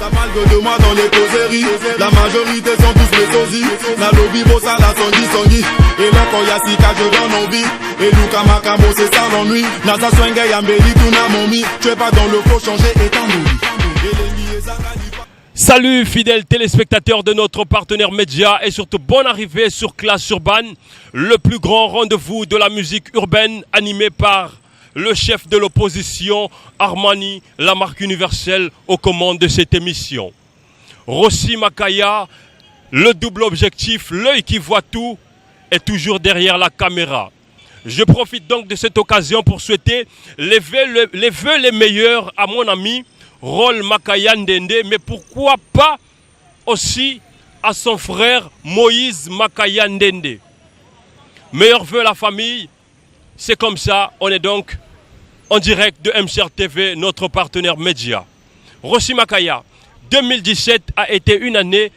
Ça parle que de moi dans les causeries. La majorité sont tous mes sosies. La lobby bossa la sangi. Et là quand y'a Sika je donne envie. Et Luka Makamo c'est ça l'ennui. Nasa Swenge Yambeli Tuna Momi. Tu es pas dans le faux changer et t'en Salut fidèles téléspectateurs de notre partenaire Média et surtout bonne arrivée sur Classe Urbaine, le plus grand rendez-vous de la musique urbaine animé par le chef de l'opposition Armani, la marque universelle aux commandes de cette émission. Rossi Makaya, le double objectif, l'œil qui voit tout est toujours derrière la caméra. Je profite donc de cette occasion pour souhaiter les vœux les meilleurs à mon ami Rol Makaya Ndende, mais pourquoi pas aussi à son frère Moïse Makaya Ndende. Meilleurs vœux à la famille, c'est comme ça, on est donc en direct de MCR TV, notre partenaire Média. Rossi Makaya, 2017 a été une année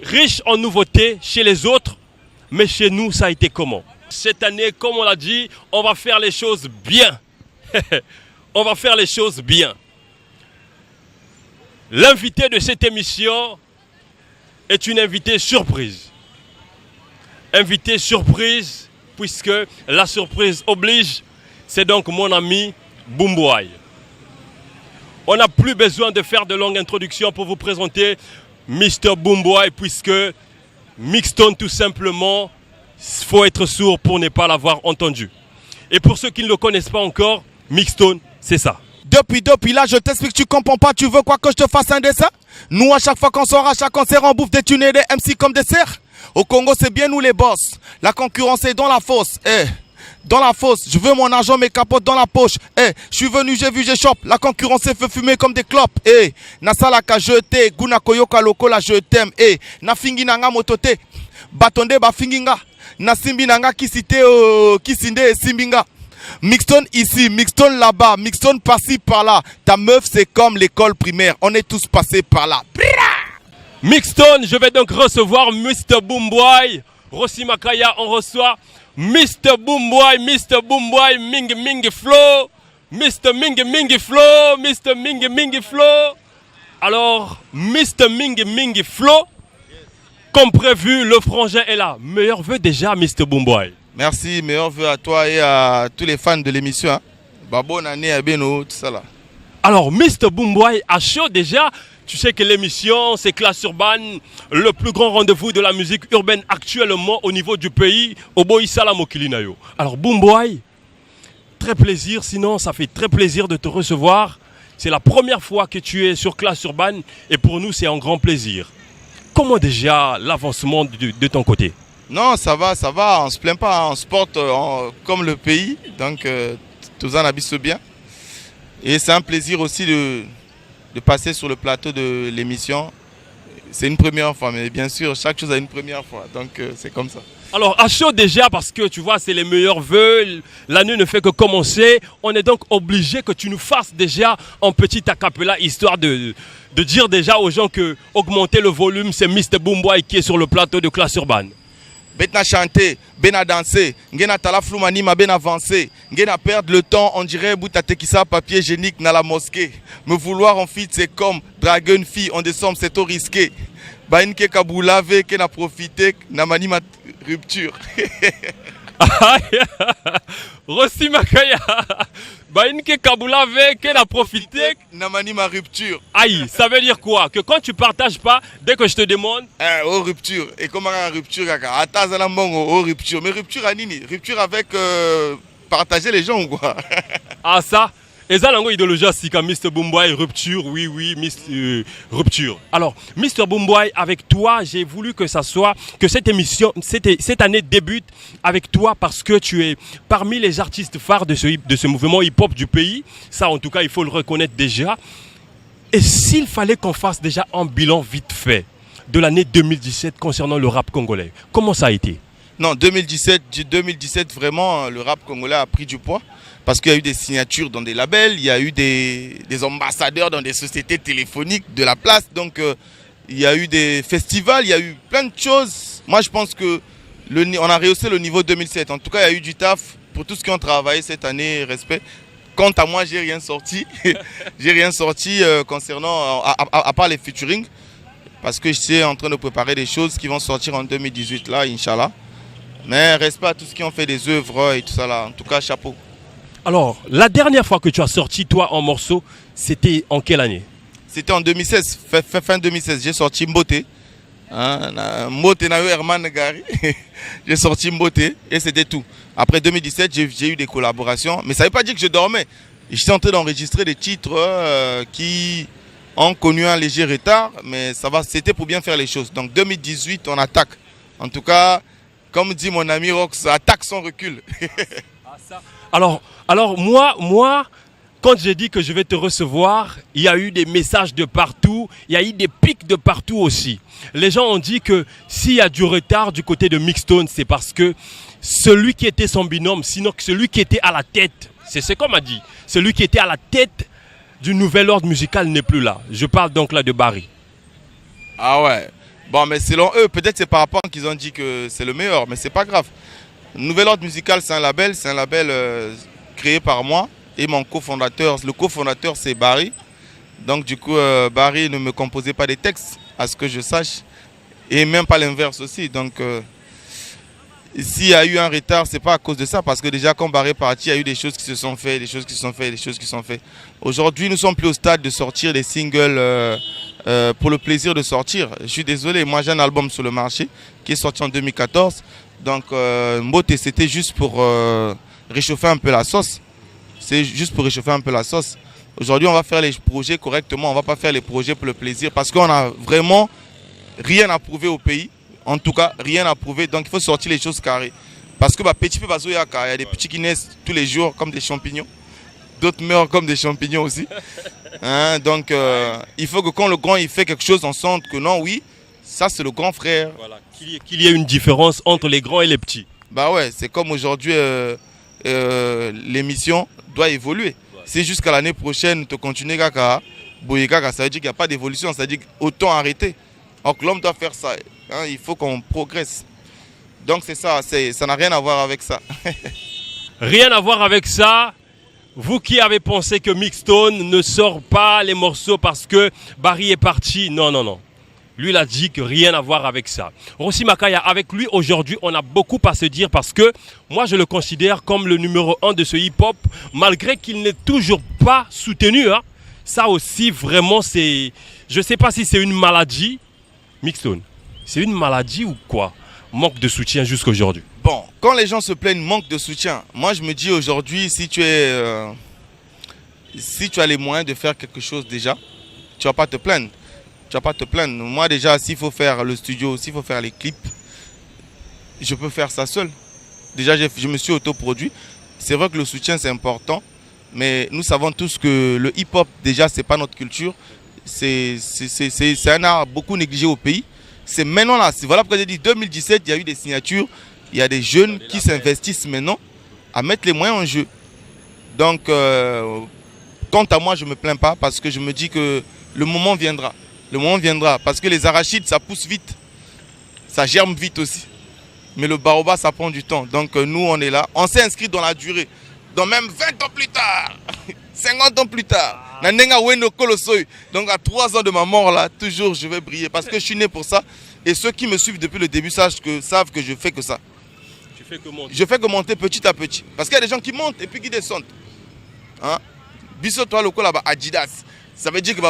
riche en nouveautés chez les autres, mais chez nous, ça a été comment? Cette année, comme on l'a dit, on va faire les choses bien. On va faire les choses bien. L'invité de cette émission est une invitée surprise. Invitée surprise, puisque la surprise oblige, c'est donc mon ami Boomboy. On n'a plus besoin de faire de longues introductions pour vous présenter Mr. Boomboy, puisque Mixstone tout simplement, il faut être sourd pour ne pas l'avoir entendu. Et pour ceux qui ne le connaissent pas encore, Mixstone, c'est ça. Depuis là, je t'explique, tu comprends pas, tu veux quoi que je te fasse un dessin? Nous, à chaque fois qu'on sort, à chaque concert, on bouffe des tunes et des MC comme des cerfs. Au Congo, c'est bien nous les boss. La concurrence est dans la fosse. Dans la fosse, je veux mon argent, mes capotes dans la poche. Je suis venu, j'ai vu, j'ai chope. La concurrence fait fumer comme des clopes. Nasalaka, je t'ai. Guna koyoka lokola, je t'aime. Na fingi nanga motote. Batonde ba finginga. Na simbi nanga kisite, kisinde simbinga. Mixstone ici, Mixstone là-bas, Mixstone par-ci par-là. Ta meuf c'est comme l'école primaire, on est tous passés par là. Mixstone, je vais donc recevoir Mr. Boomboy. Rossi Makaya, on reçoit Mr. Boomboy, Ming Ming Flow. Mr. Ming Flow, Mr. Ming Flow. Alors, Mr. Ming Flow, comme prévu, le frangin est là. Meilleur vœu déjà, Mr. Boomboy. Merci, meilleurs vœux à toi et à tous les fans de l'émission. Hein. Bah, bonne année à Beno, tout ça là. Alors, Mr. Boomboy, à chaud déjà, tu sais que l'émission, c'est Classe Urbaine, le plus grand rendez-vous de la musique urbaine actuellement au niveau du pays, au Boïsala Mokilinayo. Alors, Boomboy, très plaisir, sinon ça fait très plaisir de te recevoir. C'est la première fois que tu es sur Classe Urbaine et pour nous, c'est un grand plaisir. Comment déjà l'avancement de ton côté? Non, ça va, on se plaint pas, on se porte comme le pays, donc tout ça n'habite bien. Et c'est un plaisir aussi de passer sur le plateau de l'émission. C'est une première fois, mais bien sûr, chaque chose a une première fois, donc c'est comme ça. Alors, à chaud déjà, parce que tu vois, c'est les meilleurs vœux, l'année ne fait que commencer, on est donc obligé que tu nous fasses déjà un petit acapella, histoire de dire déjà aux gens que augmenter le volume, c'est Mr. Boomboy qui est sur le plateau de Classe Urbaine. Bena chanter, bena danser, ngena tala floumanima ben avancer, ngena perdre le temps, on dirait boutatekisa papier hygiénique dans la mosquée. Me vouloir en fit, c'est comme draguer une fille, on descend, c'est trop risqué. Bainke kaboulave, kena profité, na manima rupture. Rossi Makaya, Bainke kaboulave, kena profité, na manima rupture. Aïe, ça veut dire quoi? Que quand tu partages pas, dès que je te demande... Oh rupture, et comment une rupture kaka? Atazala mbongo, oh rupture. Mais rupture à nini? Rupture avec partager les gens ou quoi? Ah ça? Et ça, l'angle idéologie, c'est comme Mr. Boomboy, rupture, oui, rupture. Alors, Mr. Boomboy, avec toi, j'ai voulu que ça soit, que cette émission, cette année débute avec toi parce que tu es parmi les artistes phares de ce mouvement hip-hop du pays. Ça, en tout cas, il faut le reconnaître déjà. Et s'il fallait qu'on fasse déjà un bilan vite fait de l'année 2017 concernant le rap congolais, comment ça a été? Non, 2017, vraiment, le rap congolais a pris du poids. Parce qu'il y a eu des signatures dans des labels, il y a eu des ambassadeurs dans des sociétés téléphoniques de la place. Donc, il y a eu des festivals, il y a eu plein de choses. Moi, je pense que on a rehaussé le niveau 2007. En tout cas, il y a eu du taf pour tous qui ont travaillé cette année. Respect. quant à moi, j'ai rien sorti. J'ai rien sorti concernant, à part les featuring. Parce que je suis en train de préparer des choses qui vont sortir en 2018, là, Inch'Allah. Mais respect à tous ceux qui ont fait des œuvres et tout ça, là. En tout cas, chapeau. Alors, la dernière fois que tu as sorti, toi, en morceau, c'était en quelle année? C'était en 2016, fin 2016. J'ai sorti Mbote. Mbote na Herman Gary. J'ai sorti Mbote et c'était tout. Après 2017, j'ai eu des collaborations. Mais ça ne veut pas dire que je dormais. J'étais en train d'enregistrer des titres qui ont connu un léger retard. Mais ça va, c'était pour bien faire les choses. Donc 2018, on attaque. En tout cas, comme dit mon ami Rox, attaque sans recul. Alors moi, quand j'ai dit que je vais te recevoir, il y a eu des messages de partout, il y a eu des pics de partout aussi. Les gens ont dit que s'il y a du retard du côté de Mixstone, c'est parce que celui qui était son binôme, sinon celui qui était à la tête, c'est ce qu'on m'a dit, celui qui était à la tête du nouvel ordre musical n'est plus là. Je parle donc là de Barry. Ah ouais. Bon, mais selon eux, peut-être c'est par rapport qu'ils ont dit que c'est le meilleur, mais c'est pas grave. Nouvel ordre musical, c'est un label créé par moi. Et mon cofondateur, le cofondateur c'est Barry. Donc du coup, Barry ne me composait pas des textes, à ce que je sache. Et même pas l'inverse aussi. Donc s'il y a eu un retard, c'est pas à cause de ça. Parce que déjà quand Barry est parti, il y a eu des choses qui se sont faites, des choses qui se sont faites, des choses qui se sont faites. Aujourd'hui, nous ne sommes plus au stade de sortir des singles pour le plaisir de sortir. Je suis désolé, moi j'ai un album sur le marché qui est sorti en 2014. Donc Mbote, c'était juste pour réchauffer un peu la sauce. C'est juste pour réchauffer un peu la sauce. Aujourd'hui, on va faire les projets correctement. On ne va pas faire les projets pour le plaisir parce qu'on n'a vraiment rien à prouver au pays. En tout cas, rien à prouver. Donc, il faut sortir les choses carrées. Parce que petit peu, il y a des petits qui naissent tous les jours comme des champignons. D'autres meurent comme des champignons aussi. Donc, il faut que quand le grand il fait quelque chose, on sente que non, oui, ça c'est le grand frère. Voilà, qu'il y ait une différence entre les grands et les petits. Bah ouais, c'est comme aujourd'hui, l'émission doit évoluer. Ouais. Si jusqu'à l'année prochaine, tu continues Kaka, ça veut dire qu'il n'y a pas d'évolution, ça veut dire autant arrêter. Donc l'homme doit faire ça, hein, il faut qu'on progresse. Donc c'est ça, ça n'a rien à voir avec ça. Rien à voir avec ça. Vous qui avez pensé que Mixstone ne sort pas les morceaux parce que Barry est parti, non, non, non. Lui, il a dit que rien à voir avec ça. Rossi Makaya, avec lui, aujourd'hui, on a beaucoup à se dire parce que moi, je le considère comme le numéro 1 de ce hip-hop, malgré qu'il n'est toujours pas soutenu. Hein. Ça aussi, vraiment, c'est... Je ne sais pas si c'est une maladie. Mixstone, c'est une maladie ou quoi? Manque de soutien jusqu'aujourd'hui. Bon, quand les gens se plaignent manque de soutien, moi, je me dis aujourd'hui, si tu as les moyens de faire quelque chose déjà, tu ne vas pas te plaindre. Tu vas pas te plaindre. Moi déjà, s'il faut faire le studio, s'il faut faire les clips, je peux faire ça seul. Déjà, je me suis autoproduit. C'est vrai que le soutien, c'est important. Mais nous savons tous que le hip-hop, déjà, c'est pas notre culture. C'est un art beaucoup négligé au pays. C'est maintenant là. Voilà pourquoi j'ai dit 2017, il y a eu des signatures. Il y a des jeunes qui s'investissent maintenant à mettre les moyens en jeu. Donc, quant à moi, je ne me plains pas parce que je me dis que le moment viendra. Le moment viendra parce que les arachides, ça pousse vite. Ça germe vite aussi. Mais le baobab, ça prend du temps. Donc nous, on est là. On s'est inscrit dans la durée. Donc même 20 ans plus tard, 50 ans plus tard. Donc à 3 ans de ma mort, là, toujours je vais briller. Parce que je suis né pour ça. Et ceux qui me suivent depuis le début savent que je fais que ça. Tu fais que monter. Je fais que monter petit à petit. Parce qu'il y a des gens qui montent et puis qui descendent. Hein? Biso toi le là Adidas. Ça veut dire que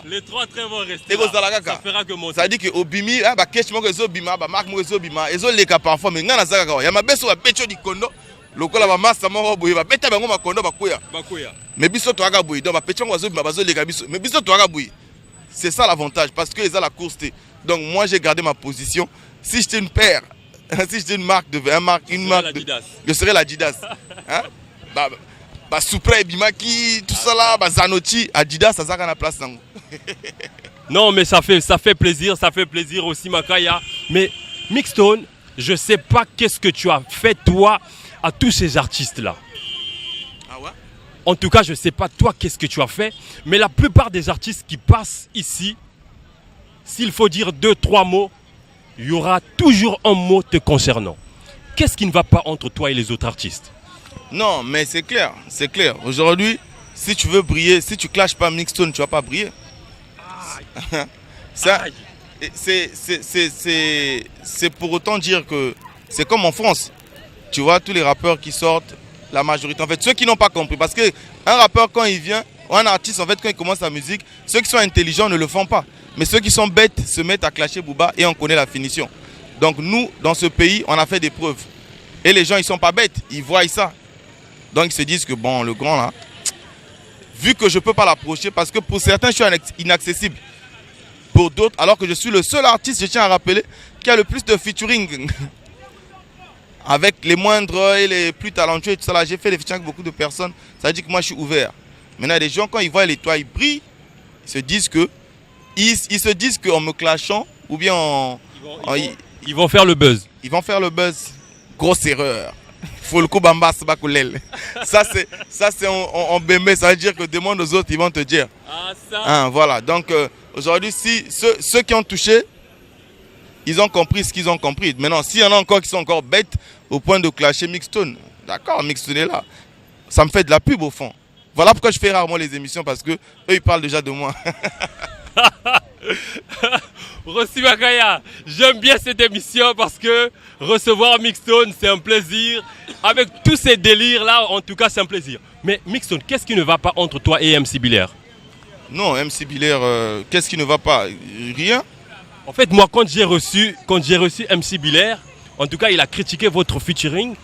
les 3 trains vont rester là. Ça fera que monter. Ça veut dire que Obimi, cash mo rezo bima, marque mo rezo bima, ezo leka parfois mais ngana zaka ka. Ya mabeso ba becho di kondo. Lokola ba massa mo boye ba beta bango makondo bakoya. Bakoya. Mais biso to aga boye donc ba pecho ngo zo bima bazo leka biso. Mais biso to aga boye. C'est ça l'avantage parce que ils ont la course. Donc moi j'ai gardé ma position. Si j'étais une paire, si j'étais une marque de je serais l'Adidas. Hein? Supra Bimaki, tout ça là, Zanotti, Adidas, ça a la place. Non, mais ça fait plaisir aussi, Makaya. Mais Mixstone, je sais pas qu'est-ce que tu as fait toi à tous ces artistes-là. Ah ouais? En tout cas, je sais pas toi qu'est-ce que tu as fait, mais la plupart des artistes qui passent ici, s'il faut dire 2-3 mots, il y aura toujours un mot te concernant. Qu'est-ce qui ne va pas entre toi et les autres artistes? Non, mais c'est clair, c'est clair. Aujourd'hui, si tu veux briller, si tu clashes pas Mixstone, tu vas pas briller. Ça, c'est pour autant dire que c'est comme en France. Tu vois, tous les rappeurs qui sortent, la majorité, en fait, ceux qui n'ont pas compris. Parce qu'un rappeur, quand il vient, ou un artiste, en fait, quand il commence sa musique, ceux qui sont intelligents ne le font pas. Mais ceux qui sont bêtes se mettent à clasher Booba et on connaît la finition. Donc nous, dans ce pays, on a fait des preuves. Et les gens, ils sont pas bêtes, ils voient ça. Donc ils se disent que bon, le grand là, vu que je ne peux pas l'approcher, parce que pour certains, je suis inaccessible. Pour d'autres, alors que je suis le seul artiste, je tiens à rappeler, qui a le plus de featuring. Avec les moindres et les plus talentueux et tout ça là, j'ai fait des featuring avec beaucoup de personnes. Ça veut dire que moi, je suis ouvert. Maintenant, les gens, quand ils voient les toits, ils brillent, ils se disent qu'en me clashant, ou bien ils vont faire le buzz. Ils vont faire le buzz. Grosse erreur. Faut le coup bambas bakoulel. Ça c'est en bémé, ça veut dire que demande aux autres, ils vont te dire. Ah ça. Hein, voilà. Donc aujourd'hui, si ceux qui ont touché, ils ont compris ce qu'ils ont compris. Maintenant, s'il y en a encore qui sont encore bêtes au point de clasher Mixstone, d'accord, Mixstone est là. Ça me fait de la pub au fond. Voilà pourquoi je fais rarement les émissions, parce que eux ils parlent déjà de moi. Rossi Makaya, j'aime bien cette émission parce que recevoir Mixstone, c'est un plaisir. Avec tous ces délires là, en tout cas, c'est un plaisir. Mais Mixstone, qu'est-ce qui ne va pas entre toi et MC Biller? Non, MC Biller, qu'est-ce qui ne va pas? Rien. En fait, moi, quand j'ai reçu MC Biller, en tout cas, il a critiqué votre featuring.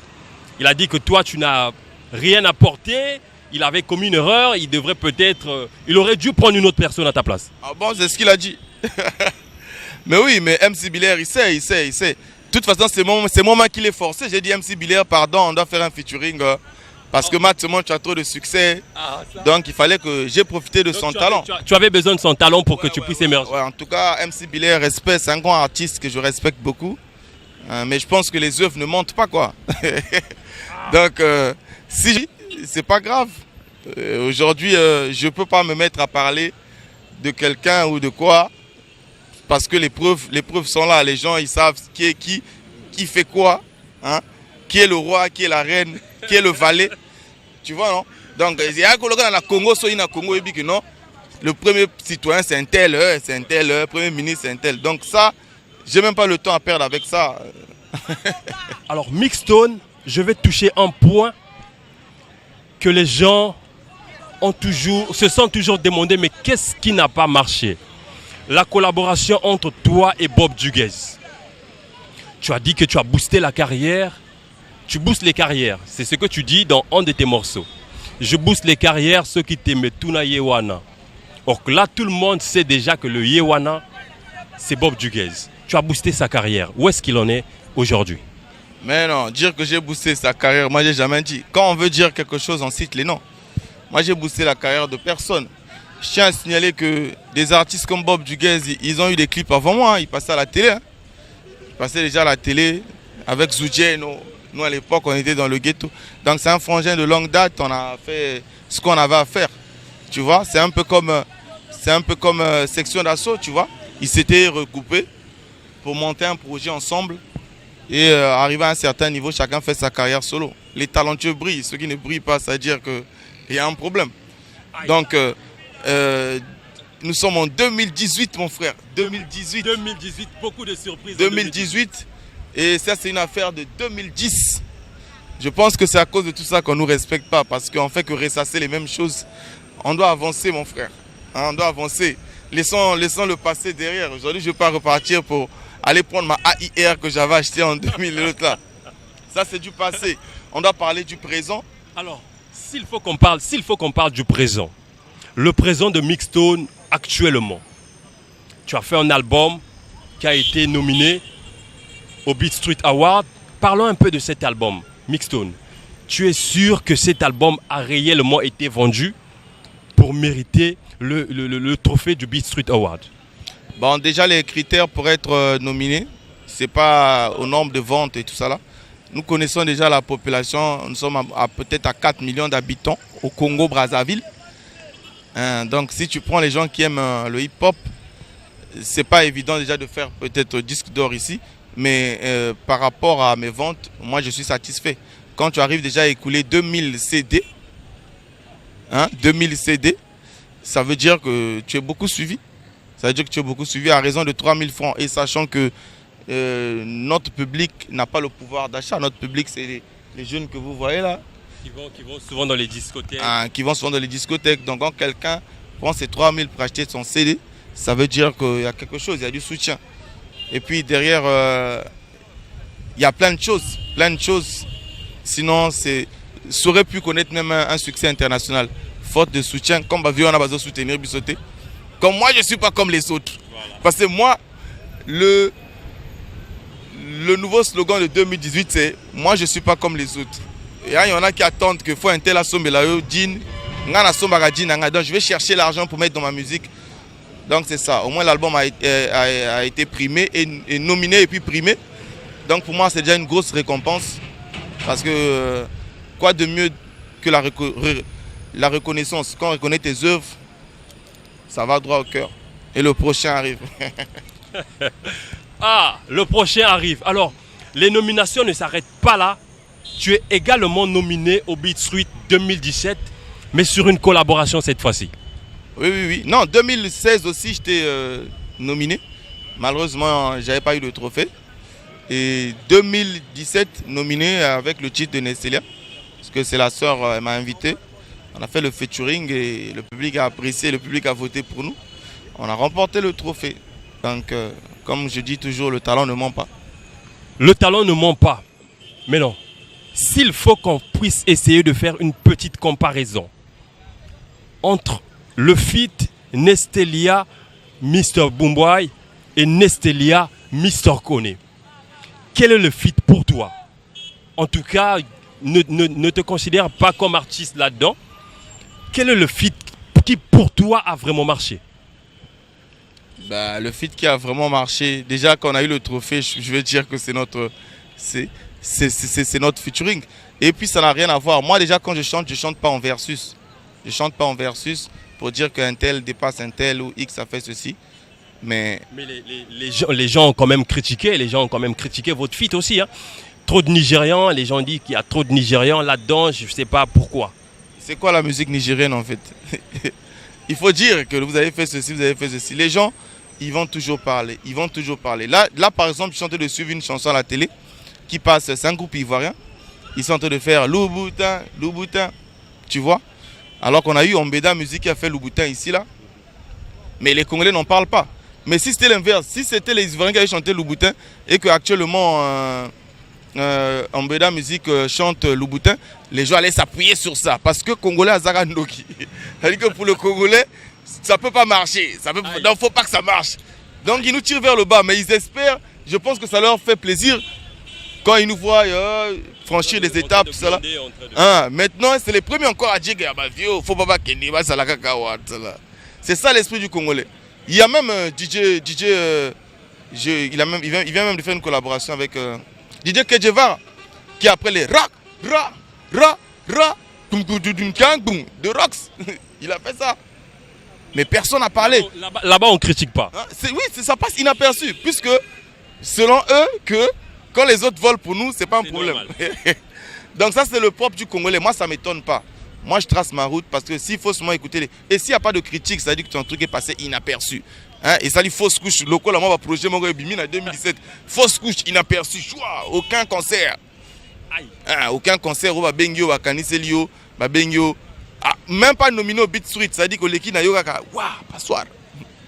Il a dit que toi, tu n'as rien apporté. Il avait commis une erreur. Il devrait peut-être, il aurait dû prendre une autre personne à ta place. Ah bon, c'est ce qu'il a dit. Mais oui, mais MC Biller, il sait. De toute façon, c'est moi qui l'ai forcé. J'ai dit MC Biller, pardon, on doit faire un featuring. Parce que Mathieu, tu as trop de succès. Donc il fallait que j'ai profité de son talent. Tu avais besoin de son talent pour que tu puisses émerger. Ouais, en tout cas, MC Biller, respect, c'est un grand artiste que je respecte beaucoup. Mais je pense que les œuvres ne mentent pas, quoi. Donc, si c'est pas grave. Aujourd'hui, je ne peux pas me mettre à parler de quelqu'un ou de quoi. Parce que les preuves sont là. Les gens, ils savent qui est qui fait quoi. Hein? Qui est le roi, qui est la reine, qui est le valet. Tu vois, non? Donc, il y a un Congo, il dit que non. Le premier citoyen, c'est un tel, le premier ministre, c'est un tel. Donc ça, j'ai même pas le temps à perdre avec ça. Alors, Mixstone, je vais toucher un point que les gens se sont toujours demandé, mais qu'est-ce qui n'a pas marché? La collaboration entre toi et Bob Djuguez. Tu as dit que tu as boosté la carrière. Tu boostes les carrières. C'est ce que tu dis dans un de tes morceaux. Je booste les carrières, ceux qui t'aiment Tuna Yewana. Or là, tout le monde sait déjà que le Yewana, c'est Bob Djuguez. Tu as boosté sa carrière. Où est-ce qu'il en est aujourd'hui? Mais non, dire que j'ai boosté sa carrière, moi j'ai jamais dit. Quand on veut dire quelque chose, on cite les noms. Moi j'ai boosté la carrière de personne. Je tiens à signaler que des artistes comme Bob Djuguez, ils ont eu des clips avant moi. Ils passaient à la télé. Ils passaient déjà à la télé avec Zoudjé. Nous à l'époque, on était dans le ghetto. Donc c'est un frangin de longue date. On a fait ce qu'on avait à faire. Tu vois, c'est un peu comme Section d'Assaut, tu vois. Ils s'étaient regroupés pour monter un projet ensemble. Et arriver à un certain niveau, chacun fait sa carrière solo. Les talentueux brillent. Ceux qui ne brillent pas, ça veut dire qu'il y a un problème. Donc, nous sommes en 2018, mon frère. 2018, beaucoup de surprises. 2018. Et ça, c'est une affaire de 2010. Je pense que c'est à cause de tout ça qu'on ne nous respecte pas. Parce qu'on fait que ressasser les mêmes choses. On doit avancer, mon frère. Hein, on doit avancer. Laissons le passé derrière. Aujourd'hui, je ne vais pas repartir pour aller prendre ma AIR que j'avais achetée en 2000. Là. Ça, c'est du passé. On doit parler du présent. Alors, s'il faut qu'on parle du présent, le présent de Mixstone actuellement, tu as fait un album qui a été nominé au Beat Street Award. Parlons un peu de cet album, Mixstone. Tu es sûr que cet album a réellement été vendu pour mériter le trophée du Beat Street Award? Bon, déjà, les critères pour être nominé, ce n'est pas au nombre de ventes et tout ça là. Nous connaissons déjà la population, nous sommes peut-être à 4 millions d'habitants au Congo-Brazzaville. Donc si tu prends les gens qui aiment le hip-hop, c'est pas évident déjà de faire peut-être disque d'or ici. Mais par rapport à mes ventes, moi je suis satisfait. quand tu arrives déjà à écouler 2000 CD, hein, 2000 CD, ça veut dire que tu es beaucoup suivi. Ça veut dire que tu es beaucoup suivi à raison de 3000 francs. Et sachant que notre public n'a pas le pouvoir d'achat. Notre public, c'est les jeunes que vous voyez là. Qui vont souvent dans les discothèques. Ah, qui vont souvent dans les discothèques. Donc quand quelqu'un prend ses 3000 pour acheter son CD, ça veut dire qu'il y a quelque chose, il y a du soutien. Et puis derrière, il y a plein de choses. Sinon, ça aurait pu connaître même un succès international. Faute de soutien, comme on a besoin de soutenir Bissoté. Comme moi, je ne suis pas comme les autres. Voilà. Parce que moi, le nouveau slogan de 2018, c'est « Moi, je ne suis pas comme les autres ». Et il y en a qui attendent qu'il faut un tel assomme là, donc je vais chercher l'argent pour mettre dans ma musique. Donc c'est ça. Au moins l'album a été primé et nominé et puis primé. Donc pour moi, c'est déjà une grosse récompense. Parce que quoi de mieux que la reconnaissance. Quand on reconnaît tes œuvres, ça va droit au cœur. Et le prochain arrive. Ah, le prochain arrive. Alors, les nominations ne s'arrêtent pas là. Tu es également nominé au Beat Street 2017, mais sur une collaboration cette fois-ci. Oui. Non, 2016 aussi, j'étais nominé. Malheureusement, je n'avais pas eu de trophée. Et 2017, nominé avec le titre de Nestelia. Parce que c'est la sœur, elle m'a invité. On a fait le featuring et le public a apprécié, le public a voté pour nous. On a remporté le trophée. Donc, comme je dis toujours, le talent ne ment pas. Le talent ne ment pas. Mais non, s'il faut qu'on puisse essayer de faire une petite comparaison entre le feat Nestelia Mr. Boomboy et Nestelia Mr. Kone, quel est le feat pour toi? En tout cas, ne te considère pas comme artiste là-dedans. Quel est le feat qui pour toi a vraiment marché? Bah, le feat qui a vraiment marché, déjà quand on a eu le trophée, je vais dire que c'est notre featuring. Et puis ça n'a rien à voir. Moi déjà quand je chante pas en versus. Je chante pas en versus pour dire qu'un tel dépasse un tel ou X a fait ceci. Mais les gens ont quand même critiqué, votre feat aussi. Hein. Trop de Nigérians, les gens disent qu'il y a trop de Nigérians là-dedans, je ne sais pas pourquoi. C'est quoi la musique nigérienne en fait? Il faut dire que vous avez fait ceci, vous avez fait ceci. Les gens, ils vont toujours parler, Là par exemple, je suis en train de suivre une chanson à la télé qui passe, c'est un groupe ivoirien. Ils sont en train de faire Louboutin, tu vois? Alors qu'on a eu Ombeda Musique qui a fait Louboutin ici, là. Mais les Congolais n'en parlent pas. Mais si c'était l'inverse, si c'était les Ivoiriens qui avaient chanté Louboutin et qu'actuellement Ombeda Musique chante Louboutin, les gens allaient s'appuyer sur ça. Parce que Congolais a Zara Ndoki. C'est-à-dire que pour le Congolais, ça ne peut pas marcher. Donc il ne faut pas que ça marche. Donc ils nous tirent vers le bas. Mais ils espèrent, je pense que ça leur fait plaisir quand ils nous voient franchir des étapes. Maintenant, c'est les premiers encore à dire qu'il ne faut pas qu'il y ait. C'est ça l'esprit du Congolais. Il y a même DJ, il vient même de faire une collaboration avec DJ Kedjevara, qui après les ra, de Rox. Il a fait ça. Mais personne n'a parlé. Là-bas, on ne critique pas. Oui, ça passe inaperçu, puisque selon eux, que quand les autres volent pour nous, c'est pas un problème. Donc ça, c'est le propre du Congolais. Moi, ça ne m'étonne pas. Moi, je trace ma route parce que s'il faut seulement écouter et s'il n'y a pas de critique, ça veut dire que ton truc est passé inaperçu. Hein? Et ça dit fausse couche. Le coup, là, moi, projet, mon gars, Bimine en 2017. Fausse couche, inaperçu. Aucun concert. Aucun concert. Bengyo, Kaniselio, Bengyo. Même pas nominé au Beat Street. Ça veut dire que l'équipe n'a pas passoire.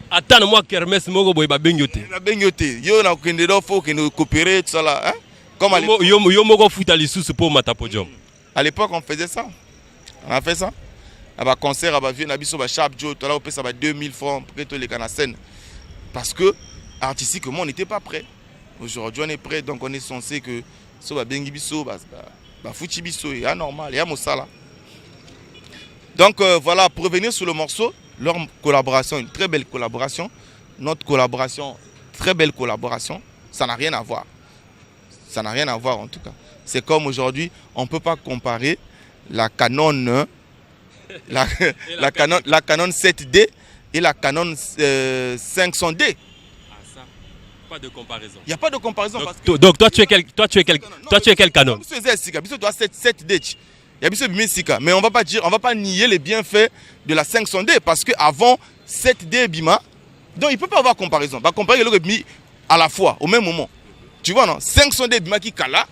Attends-moi, Kermès, Mogo, Bengyo. Bengyo. Yo, na Kendedo, faut que nous coopérer, tout ça là. Comme à l'époque. Yo, Mogo, fout à l'issue, c'est pour Matapodium. À l'époque, on faisait ça. On a fait ça. À un concert, à Vieux Nabiso, à Sharp Joe, là, on paye ça 2000 francs pour que les scène. Parce que, artistiquement, on n'était pas prêt. Aujourd'hui, on est prêt, donc on est censé que ça va bien biso, fouti biso, et anormal, et à Mossala. Donc voilà, pour revenir sur le morceau, leur collaboration, une très belle collaboration. Notre collaboration, très belle collaboration. Ça n'a rien à voir. Ça n'a rien à voir en tout cas. C'est comme aujourd'hui, on ne peut pas comparer la Canon, la Canon 7D et la Canon 500D. pas de comparaison. Il n'y a pas de comparaison. Donc toi tu es quel canon? Mais on va pas nier les bienfaits de la 500D parce que avant 7D Bima, donc il ne peut pas avoir comparaison. Va comparer le Bima à la fois, au même moment. Tu vois, non? 500D Bima qui kala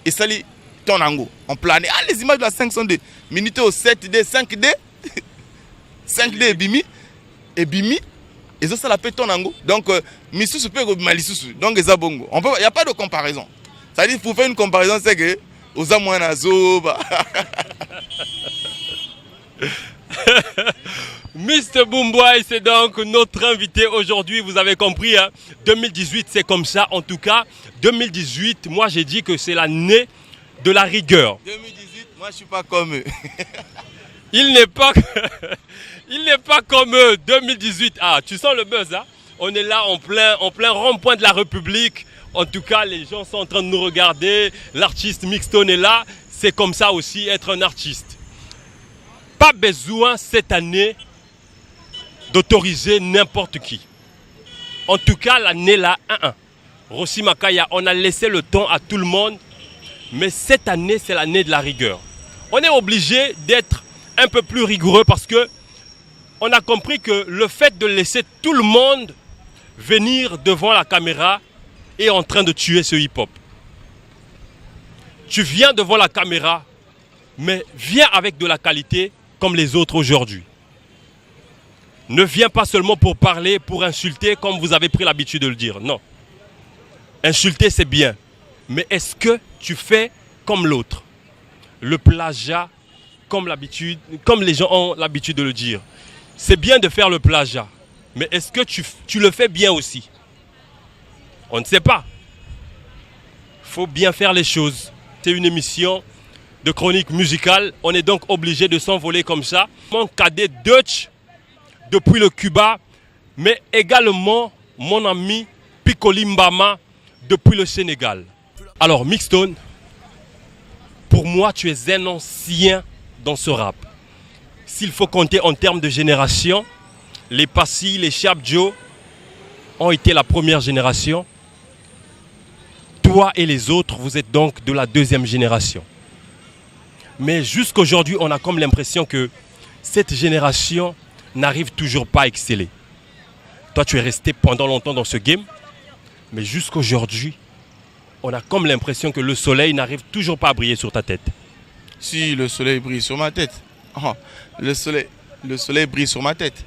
et ça les tonango. On planait les images de la 500D. Minute au 7D, 5D, 5D Bimi et Bimi. Et ça l'appelle tonango. Donc, Missou peut malisou. Donc, il n'y a pas de comparaison. Ça veut dire pour faire une comparaison, c'est que aux amoinazo. Mr Boomboy, c'est donc notre invité aujourd'hui. Vous avez compris, hein? 2018, c'est comme ça. En tout cas, 2018, moi j'ai dit que c'est l'année de la rigueur. 2018, moi je suis pas comme eux. Il n'est pas comme eux. 2018, ah, tu sens le buzz, hein? On est là en plein rond-point de la République. En tout cas, les gens sont en train de nous regarder. L'artiste Mixstone est là. C'est comme ça aussi, être un artiste. Pas besoin cette année d'autoriser n'importe qui. En tout cas, l'année là, Rossi Makaya, on a laissé le temps à tout le monde. Mais cette année, c'est l'année de la rigueur. On est obligé d'être un peu plus rigoureux parce que on a compris que le fait de laisser tout le monde venir devant la caméra est en train de tuer ce hip-hop. Tu viens devant la caméra, mais viens avec de la qualité comme les autres aujourd'hui. Ne viens pas seulement pour parler, pour insulter comme vous avez pris l'habitude de le dire. Non. Insulter, c'est bien. Mais est-ce que tu fais comme l'autre? Le plagiat, comme les gens ont l'habitude de le dire. C'est bien de faire le plagiat. Mais est-ce que tu le fais bien aussi? On ne sait pas. Il faut bien faire les choses. C'est une émission de chronique musicale. On est donc obligé de s'envoler comme ça. Mon cadet Dutch, depuis le Cuba, mais également mon ami Piccoli Mbama, depuis le Sénégal. Alors, Mixstone, pour moi, tu es un ancien dans ce rap. S'il faut compter en termes de génération, les Passy, les Sharp Joe ont été la première génération. Toi et les autres, vous êtes donc de la deuxième génération. Mais jusqu'aujourd'hui, on a comme l'impression que cette génération n'arrive toujours pas à exceller. Toi, tu es resté pendant longtemps dans ce game, mais jusqu'aujourd'hui, on a comme l'impression que le soleil n'arrive toujours pas à briller sur ta tête. Si, le soleil brille sur ma tête. Oh, le soleil brille sur ma tête.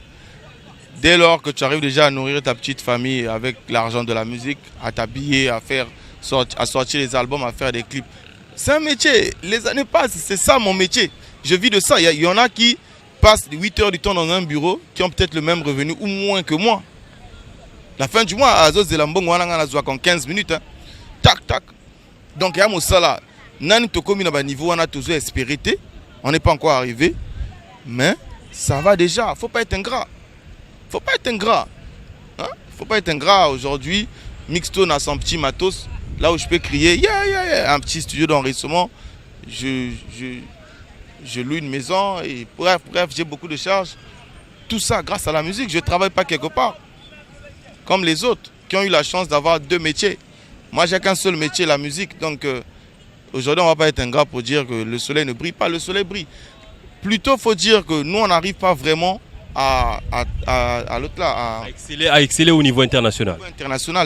Dès lors que tu arrives déjà à nourrir ta petite famille avec l'argent de la musique, à t'habiller, à sortir les albums, à faire des clips. C'est un métier. Les années passent, c'est ça mon métier. Je vis de ça. Il y en a qui passent 8 heures du temps dans un bureau, qui ont peut-être le même revenu ou moins que moi. La fin du mois, à Zozélambong, on a 15 minutes. Hein. Tac, tac. Donc, il y a mon salaire. Nani Tokomi na niveau, on a toujours espéré. On n'est pas encore arrivé. Mais ça va déjà. Faut pas être ingrat. Faut pas être ingrat. Hein? Faut pas être ingrat. Aujourd'hui, Mixstone a son petit matos. Là où je peux crier, un petit studio d'enregistrement. Je loue une maison. Et bref, j'ai beaucoup de charges. Tout ça grâce à la musique. Je ne travaille pas quelque part. Comme les autres qui ont eu la chance d'avoir 2 métiers. Moi, j'ai qu'un seul métier, la musique. Donc, aujourd'hui, on ne va pas être ingrat pour dire que le soleil ne brille pas. Le soleil brille. Plutôt, il faut dire que nous, on n'arrive pas vraiment à l'autre là. À exceller au niveau international.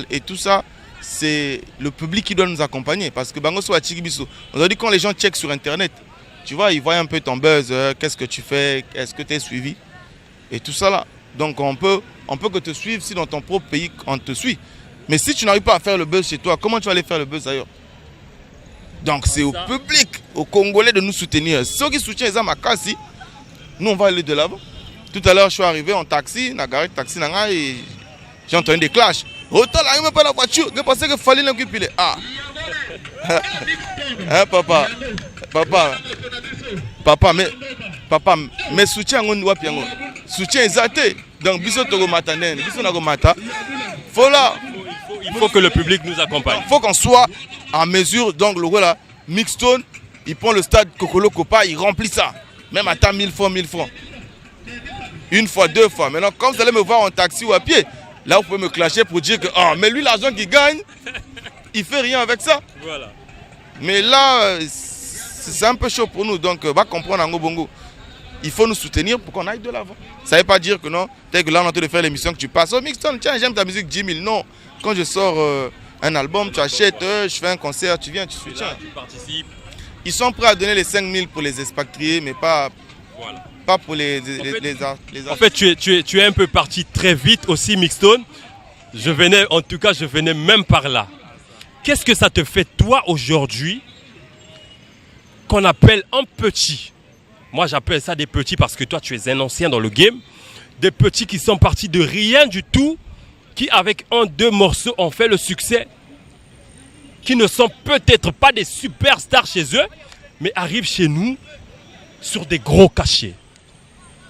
Et tout ça, c'est le public qui doit nous accompagner. Parce que Bango soit Chigibiso. Aujourd'hui, quand les gens checkent sur Internet, tu vois, ils voient un peu ton buzz. Qu'est-ce que tu fais? Est-ce que tu es suivi? Et tout ça là. Donc, on peut que te suivre si dans ton propre pays, on te suit. Mais si tu n'arrives pas à faire le buzz chez toi, comment tu vas aller faire le buzz ailleurs? Donc c'est au public, aux Congolais de nous soutenir. Ceux qui soutiennent les Amakasi, nous on va aller de l'avant. Tout à l'heure, je suis arrivé en taxi, et j'ai entendu des clashs. Autant là, il n'y a pas la voiture, je pensais qu'il fallait l'occuper. Ah, hein, papa, mais soutien, soutien exacté. Donc, il faut que le public nous accompagne. Il faut qu'on soit en mesure. Donc, le voilà, Mixstone, il prend le stade Kokolo Kopa, il remplit ça. Même à temps 1000 francs. Une fois, 2 fois. Maintenant, quand vous allez me voir en taxi ou à pied, Là, vous pouvez me clasher pour dire que oh, mais lui, l'argent qu'il gagne, il fait rien avec ça. Voilà. Mais là, c'est un peu chaud pour nous. Donc, va comprendre en Bongo. Il faut nous soutenir pour qu'on aille de l'avant. Ça ne veut pas dire que non, peut-être que là, on est en train de faire l'émission que tu passes. Oh, Mixton, tiens, j'aime ta musique 10 000. Non. Quand je sors un album, tu achètes, je fais un concert, tu viens, tu soutiens. Tu participes. Ils sont prêts à donner les 5 000 pour les expatriés, mais pas, Voilà. pas pour les En fait, tu es un peu parti très vite aussi, Mixton. Je venais même par là. Qu'est-ce que ça te fait, toi, aujourd'hui, qu'on appelle un petit? Moi, j'appelle ça des petits parce que toi, tu es un ancien dans le game. Des petits qui sont partis de rien du tout, qui, avec 1-2 morceaux, ont fait le succès, qui ne sont peut-être pas des superstars chez eux, mais arrivent chez nous sur des gros cachets.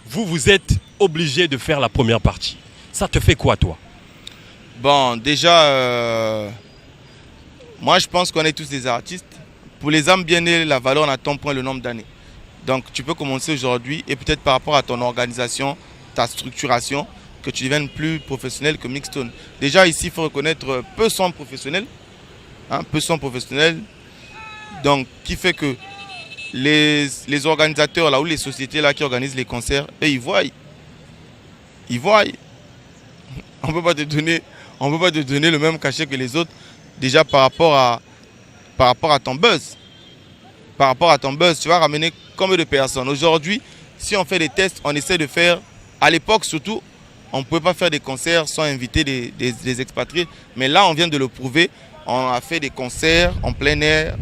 Vous êtes obligé de faire la première partie. Ça te fait quoi, toi? Bon, déjà, moi, je pense qu'on est tous des artistes. Pour les âmes bien nées, la valeur n'attend point le nombre d'années. Donc, tu peux commencer aujourd'hui et peut-être par rapport à ton organisation, ta structuration, que tu deviennes plus professionnel que Mixton. Déjà, ici, il faut reconnaître peu sont professionnels. Peu sont professionnels. Donc, qui fait que les organisateurs là, ou les sociétés là, qui organisent les concerts, eux, ils voient. On ne peut pas te donner le même cachet que les autres. Déjà, par rapport à ton buzz. Par rapport à ton buzz, tu vas ramener combien de personnes? Aujourd'hui, si on fait des tests, on essaie de faire, à l'époque surtout, on ne pouvait pas faire des concerts sans inviter des expatriés. Mais là, on vient de le prouver. On a fait des concerts en plein air.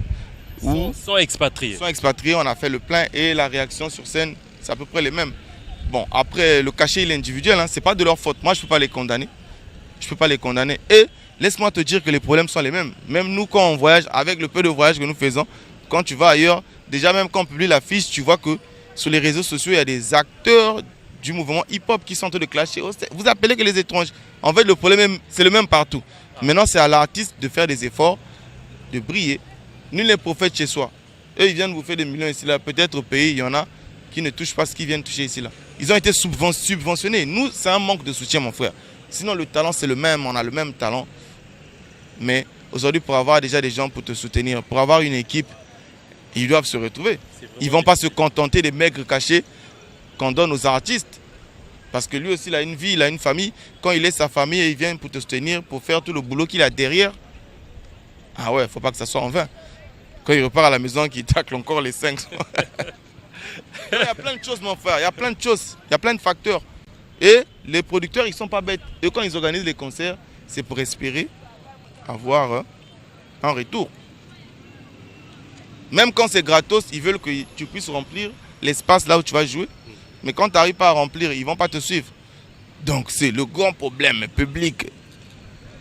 Sans expatriés. Sans expatriés, on a fait le plein et la réaction sur scène, c'est à peu près les mêmes. Bon, après, le cachet, il est individuel. Ce n'est pas de leur faute. Moi, je ne peux pas les condamner. Et laisse-moi te dire que les problèmes sont les mêmes. Même nous, quand on voyage, avec le peu de voyage que nous faisons, quand tu vas ailleurs, déjà même quand on publie l'affiche, tu vois que sur les réseaux sociaux, il y a des acteurs du mouvement hip-hop qui sont en train de clasher. Vous appelez que les étrangers. En fait, le problème, c'est le même partout. Maintenant, c'est à l'artiste de faire des efforts, de briller. Nul n'est prophète chez soi. Eux, ils viennent vous faire des millions ici, là. Peut-être au pays, il y en a qui ne touchent pas ce qu'ils viennent toucher ici, là. Ils ont été subventionnés. Nous, c'est un manque de soutien, mon frère. Sinon, le talent, c'est le même. On a le même talent. Mais aujourd'hui, pour avoir déjà des gens pour te soutenir, pour avoir une équipe, ils doivent se retrouver. Ils ne vont pas se contenter des maigres cachets qu'on donne aux artistes. Parce que lui aussi, il a une vie, il a une famille. Quand il laisse sa famille, il vient pour te soutenir, pour faire tout le boulot qu'il a derrière. Ah ouais, il ne faut pas que ça soit en vain. Quand il repart à la maison, qu'il tacle encore les 5. Il y a plein de choses, mon frère. Il y a plein de choses. Il y a plein de facteurs. Et les producteurs, ils ne sont pas bêtes. Et quand ils organisent les concerts, c'est pour espérer avoir un retour. Même quand c'est gratos, ils veulent que tu puisses remplir l'espace là où tu vas jouer. Mais quand tu n'arrives pas à remplir, ils ne vont pas te suivre. Donc c'est le grand problème public.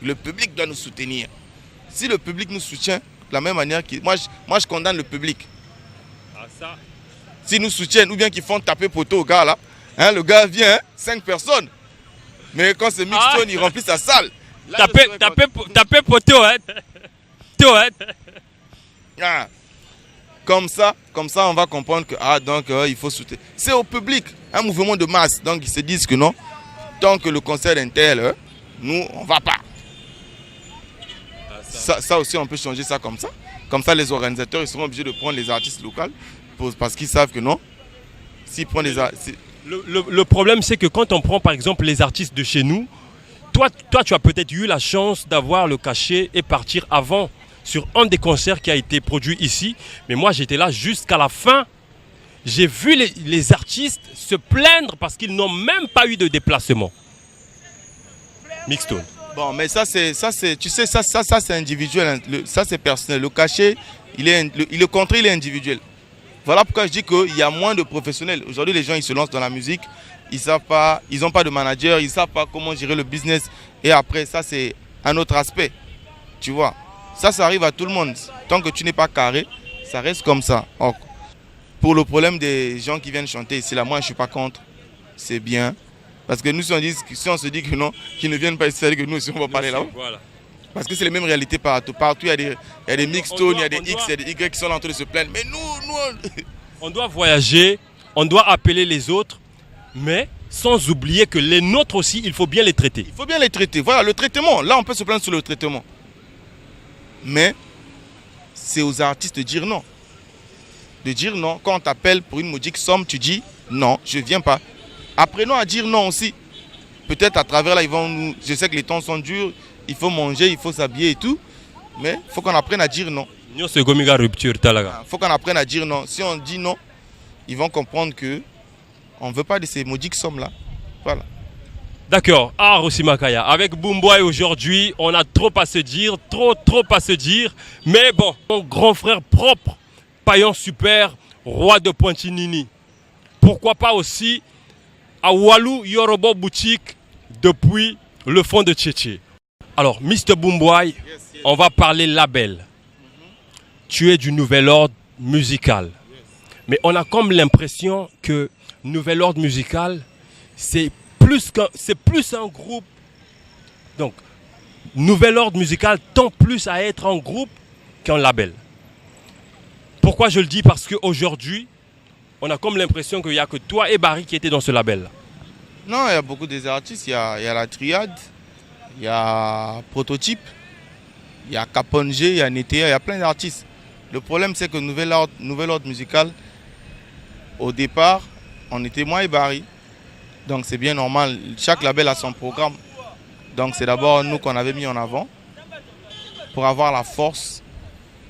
Le public doit nous soutenir. Si le public nous soutient, de la même manière que... Moi, je condamne le public. Ah, ça. S'ils nous soutiennent ou bien qu'ils font taper poteau au gars là, le gars vient, 5 personnes. Mais quand c'est Mixton, il remplit sa salle. Là, taper poteau, hein. Ah. Comme ça, on va comprendre que il faut soutenir. C'est au public, un mouvement de masse. Donc ils se disent que non, tant que le concert est tel, nous, on ne va pas. Ça aussi, on peut changer ça comme ça. Comme ça, les organisateurs, ils seront obligés de prendre les artistes locaux parce qu'ils savent que non. S'ils prennent les artistes... Le problème, c'est que quand on prend, par exemple, les artistes de chez nous, toi tu as peut-être eu la chance d'avoir le cachet et partir avant sur un des concerts qui a été produit ici. Mais moi, j'étais là jusqu'à la fin. J'ai vu les artistes se plaindre parce qu'ils n'ont même pas eu de déplacement. Mixton. Bon, mais ça c'est individuel. Ça c'est personnel. Le cachet, le contrat, il est individuel. Voilà pourquoi je dis qu'il y a moins de professionnels. Aujourd'hui, les gens, ils se lancent dans la musique. Ils savent pas, ils n'ont pas de manager. Ils ne savent pas comment gérer le business. Et après, ça, c'est un autre aspect. Tu vois. Ça arrive à tout le monde. Tant que tu n'es pas carré, ça reste comme ça. Donc, pour le problème des gens qui viennent chanter ici, là, moi, je ne suis pas contre. C'est bien. Parce que nous, si on se dit que non, qu'ils ne viennent pas ici, c'est-à-dire que nous aussi, on va parler là-haut. Voilà. Parce que c'est les mêmes réalités partout. Partout, il y a des Mixton, il y a des X, il y a des Y qui sont en train de se plaindre. Mais nous... On doit voyager, on doit appeler les autres, mais sans oublier que les nôtres aussi, il faut bien les traiter. Il faut bien les traiter. Voilà, le traitement. Là, on peut se plaindre sur le traitement. Mais c'est aux artistes de dire non. De dire non. Quand on t'appelle pour une modique somme, tu dis non, je ne viens pas. Apprenons à dire non aussi. Peut-être à travers là, ils vont nous... Je sais que les temps sont durs, il faut manger, il faut s'habiller et tout. Mais il faut qu'on apprenne à dire non. Il faut qu'on apprenne à dire non. Si on dit non, ils vont comprendre que on ne veut pas de ces maudites sommes-là. Voilà. D'accord. Ah, Rossi Makaya, avec Boomboy aujourd'hui, on a trop à se dire, trop à se dire. Mais bon, mon grand frère propre, Payan Super, roi de Pointinini. Pourquoi pas aussi à Walou Yorobo Boutique depuis le fond de Tchétché. Alors, Mr. Boomboy, on va parler label. Tu es du nouvel ordre musical. Mais on a comme l'impression que nouvel ordre musical, c'est plus un groupe. Donc, nouvel ordre musical tend plus à être un groupe qu'un label. Pourquoi je le dis? Parce qu'aujourd'hui, on a comme l'impression qu'il n'y a que toi et Barry qui étaient dans ce label. Non, il y a beaucoup des artistes. Il y a la Triade, il y a Prototype, il y a Capone G, il y a Netea, il y a plein d'artistes. Le problème, c'est que nouvel ordre musical, au départ, on était moi et Barry. Donc c'est bien normal. Chaque label a son programme. Donc c'est d'abord nous qu'on avait mis en avant pour avoir la force,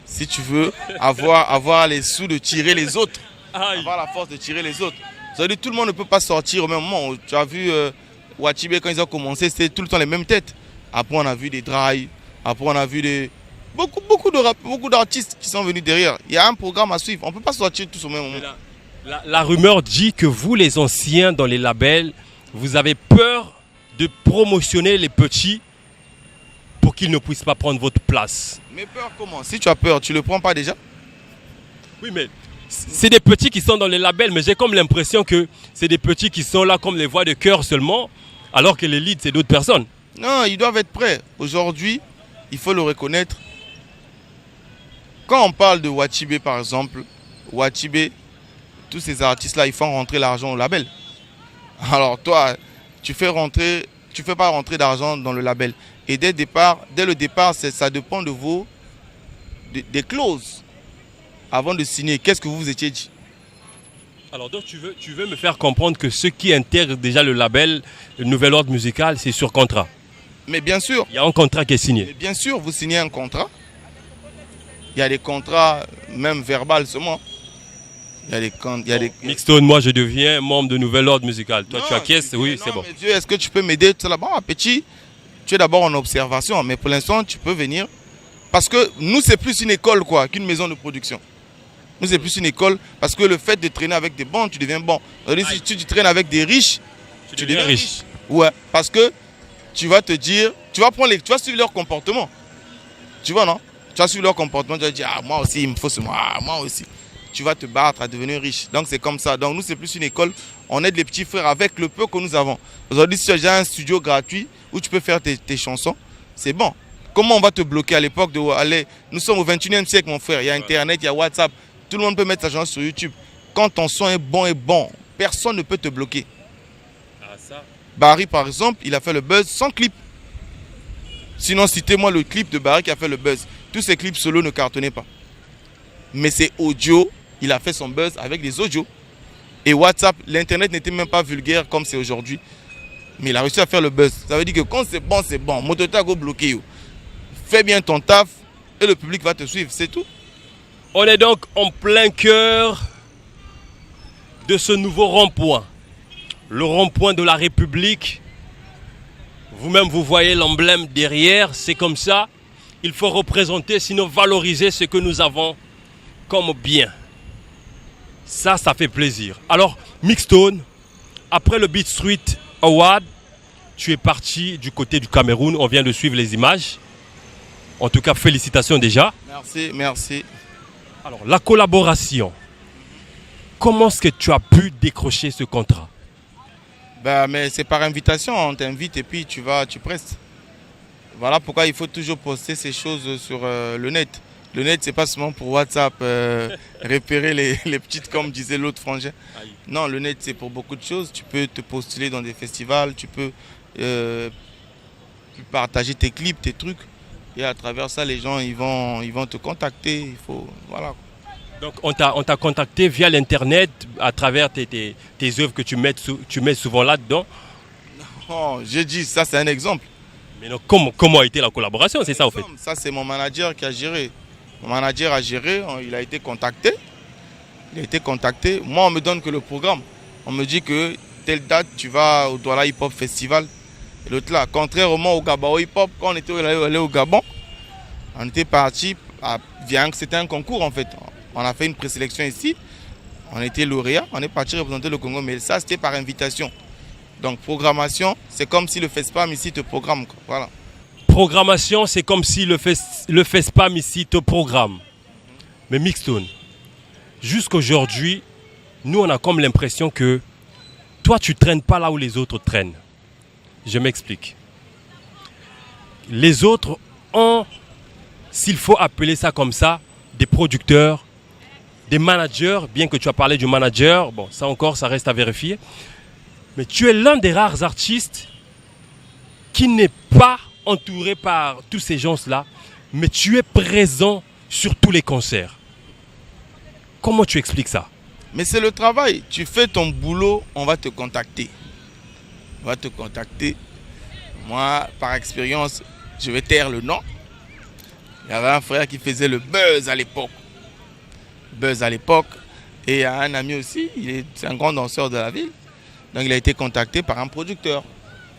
si tu veux, avoir les sous de tirer les autres. Avoir la force de tirer les autres. C'est-à-dire tout le monde ne peut pas sortir au même moment. Tu as vu Wachibé quand ils ont commencé, c'était tout le temps les mêmes têtes. Après on a vu des Dry, après on a vu beaucoup d'artistes qui sont venus derrière. Il y a un programme à suivre. On ne peut pas sortir tous au même moment. La rumeur dit que vous, les anciens dans les labels, vous avez peur de promotionner les petits pour qu'ils ne puissent pas prendre votre place. Mais peur comment? Si tu as peur, tu ne le prends pas déjà? Oui, mais c'est des petits qui sont dans les labels, mais j'ai comme l'impression que c'est des petits qui sont là comme les voix de cœur seulement, alors que les leads, c'est d'autres personnes. Non, ils doivent être prêts. Aujourd'hui, il faut le reconnaître. Quand on parle de Wachibé, par exemple, Wachibé, tous ces artistes-là, ils font rentrer l'argent au label. Alors toi, tu fais pas rentrer d'argent dans le label. Et dès le départ, ça dépend de des clauses. Avant de signer, qu'est-ce que vous vous étiez dit? Alors donc tu veux me faire comprendre que ceux qui intègrent déjà le label, le nouvel ordre musical, c'est sur contrat. Mais bien sûr. Il y a un contrat qui est signé. Mais bien sûr, vous signez un contrat. Il y a des contrats, même verbal seulement. Mixstone, moi je deviens membre de nouvel ordre musical. Toi tu acquiesces, oui, c'est bon. Mais Dieu, est-ce que tu peux m'aider? Bon, petit, tu es d'abord en observation, mais pour l'instant tu peux venir. Parce que nous, c'est plus une école quoi qu'une maison de production. Nous, c'est plus une école parce que le fait de traîner avec des bons, tu deviens bon. Si tu traînes avec des riches, tu deviens riche. Ouais, parce que tu vas te dire, tu vas suivre leur comportement. Tu vois, non? Tu vas suivre leur comportement, tu vas dire, ah, moi aussi, il me faut ce moi aussi. Tu vas te battre à devenir riche. Donc, c'est comme ça. Donc, nous, c'est plus une école. On aide les petits frères avec le peu que nous avons. Aujourd'hui, si tu as déjà un studio gratuit où tu peux faire tes chansons, c'est bon. Comment on va te bloquer à l'époque de aller? Nous sommes au 21e siècle, mon frère. Il y a Internet, il y a WhatsApp. Tout le monde peut mettre sa chanson sur YouTube. Quand ton son est bon, personne ne peut te bloquer. Ah, ça. Barry, par exemple, il a fait le buzz sans clip. Sinon, citez-moi le clip de Barry qui a fait le buzz. Tous ces clips solo ne cartonnaient pas. Mais c'est audio, il a fait son buzz avec des audios. Et WhatsApp, l'Internet n'était même pas vulgaire comme c'est aujourd'hui. Mais il a réussi à faire le buzz. Ça veut dire que quand c'est bon, c'est bon. Motota go bloqué. Fais bien ton taf et le public va te suivre, c'est tout. On est donc en plein cœur de ce nouveau rond-point. Le rond-point de la République. Vous-même, vous voyez l'emblème derrière, c'est comme ça. Il faut représenter, sinon valoriser ce que nous avons comme bien. Ça fait plaisir. Alors, Mixstone, après le Beat Street Award, tu es parti du côté du Cameroun. On vient de suivre les images. En tout cas, félicitations déjà. Merci. Alors, la collaboration. Comment est-ce que tu as pu décrocher ce contrat? Mais c'est par invitation. On t'invite et puis tu prestes. Voilà pourquoi il faut toujours poster ces choses sur le net. Le net, c'est pas seulement pour WhatsApp, repérer les petites, comme disait l'autre frangin. Non, le net, c'est pour beaucoup de choses. Tu peux te postuler dans des festivals, tu peux partager tes clips, tes trucs. Et à travers ça, les gens, ils vont te contacter. Il faut, voilà. Donc on t'a contacté via l'internet à travers tes œuvres que tu mets souvent là-dedans. Non, j'ai dit, ça c'est un exemple. Mais donc, comment a été la collaboration? C'est ça, en fait. Ça, c'est mon manager qui a géré. Mon manager a géré, il a été contacté. Moi, on me donne que le programme. On me dit que telle date, tu vas au Douala Hip Hop Festival. Et l'autre là, contrairement au Gabon Hip Hop, quand on était allé au Gabon, on était parti, c'était un concours en fait. On a fait une présélection ici, on était lauréat, on est parti représenter le Congo, mais ça c'était par invitation. Donc programmation, c'est comme si le FESPAM ici te programme. Voilà. Programmation, c'est comme si le FESPAM ici te programme. Mais Mixstone, jusqu'aujourd'hui, nous on a comme l'impression que toi tu traînes pas là où les autres traînent. Je m'explique. Les autres ont, s'il faut appeler ça comme ça, des producteurs, des managers, bien que tu as parlé du manager, bon ça encore ça reste à vérifier. Mais tu es l'un des rares artistes qui n'est pas entouré par tous ces gens-là, mais tu es présent sur tous les concerts. Comment tu expliques ça? Mais c'est le travail. Tu fais ton boulot, on va te contacter. On va te contacter. Moi, par expérience, je vais taire le nom. Il y avait un frère qui faisait le buzz à l'époque. Et il y a un ami aussi, c'est un grand danseur de la ville. Donc il a été contacté par un producteur.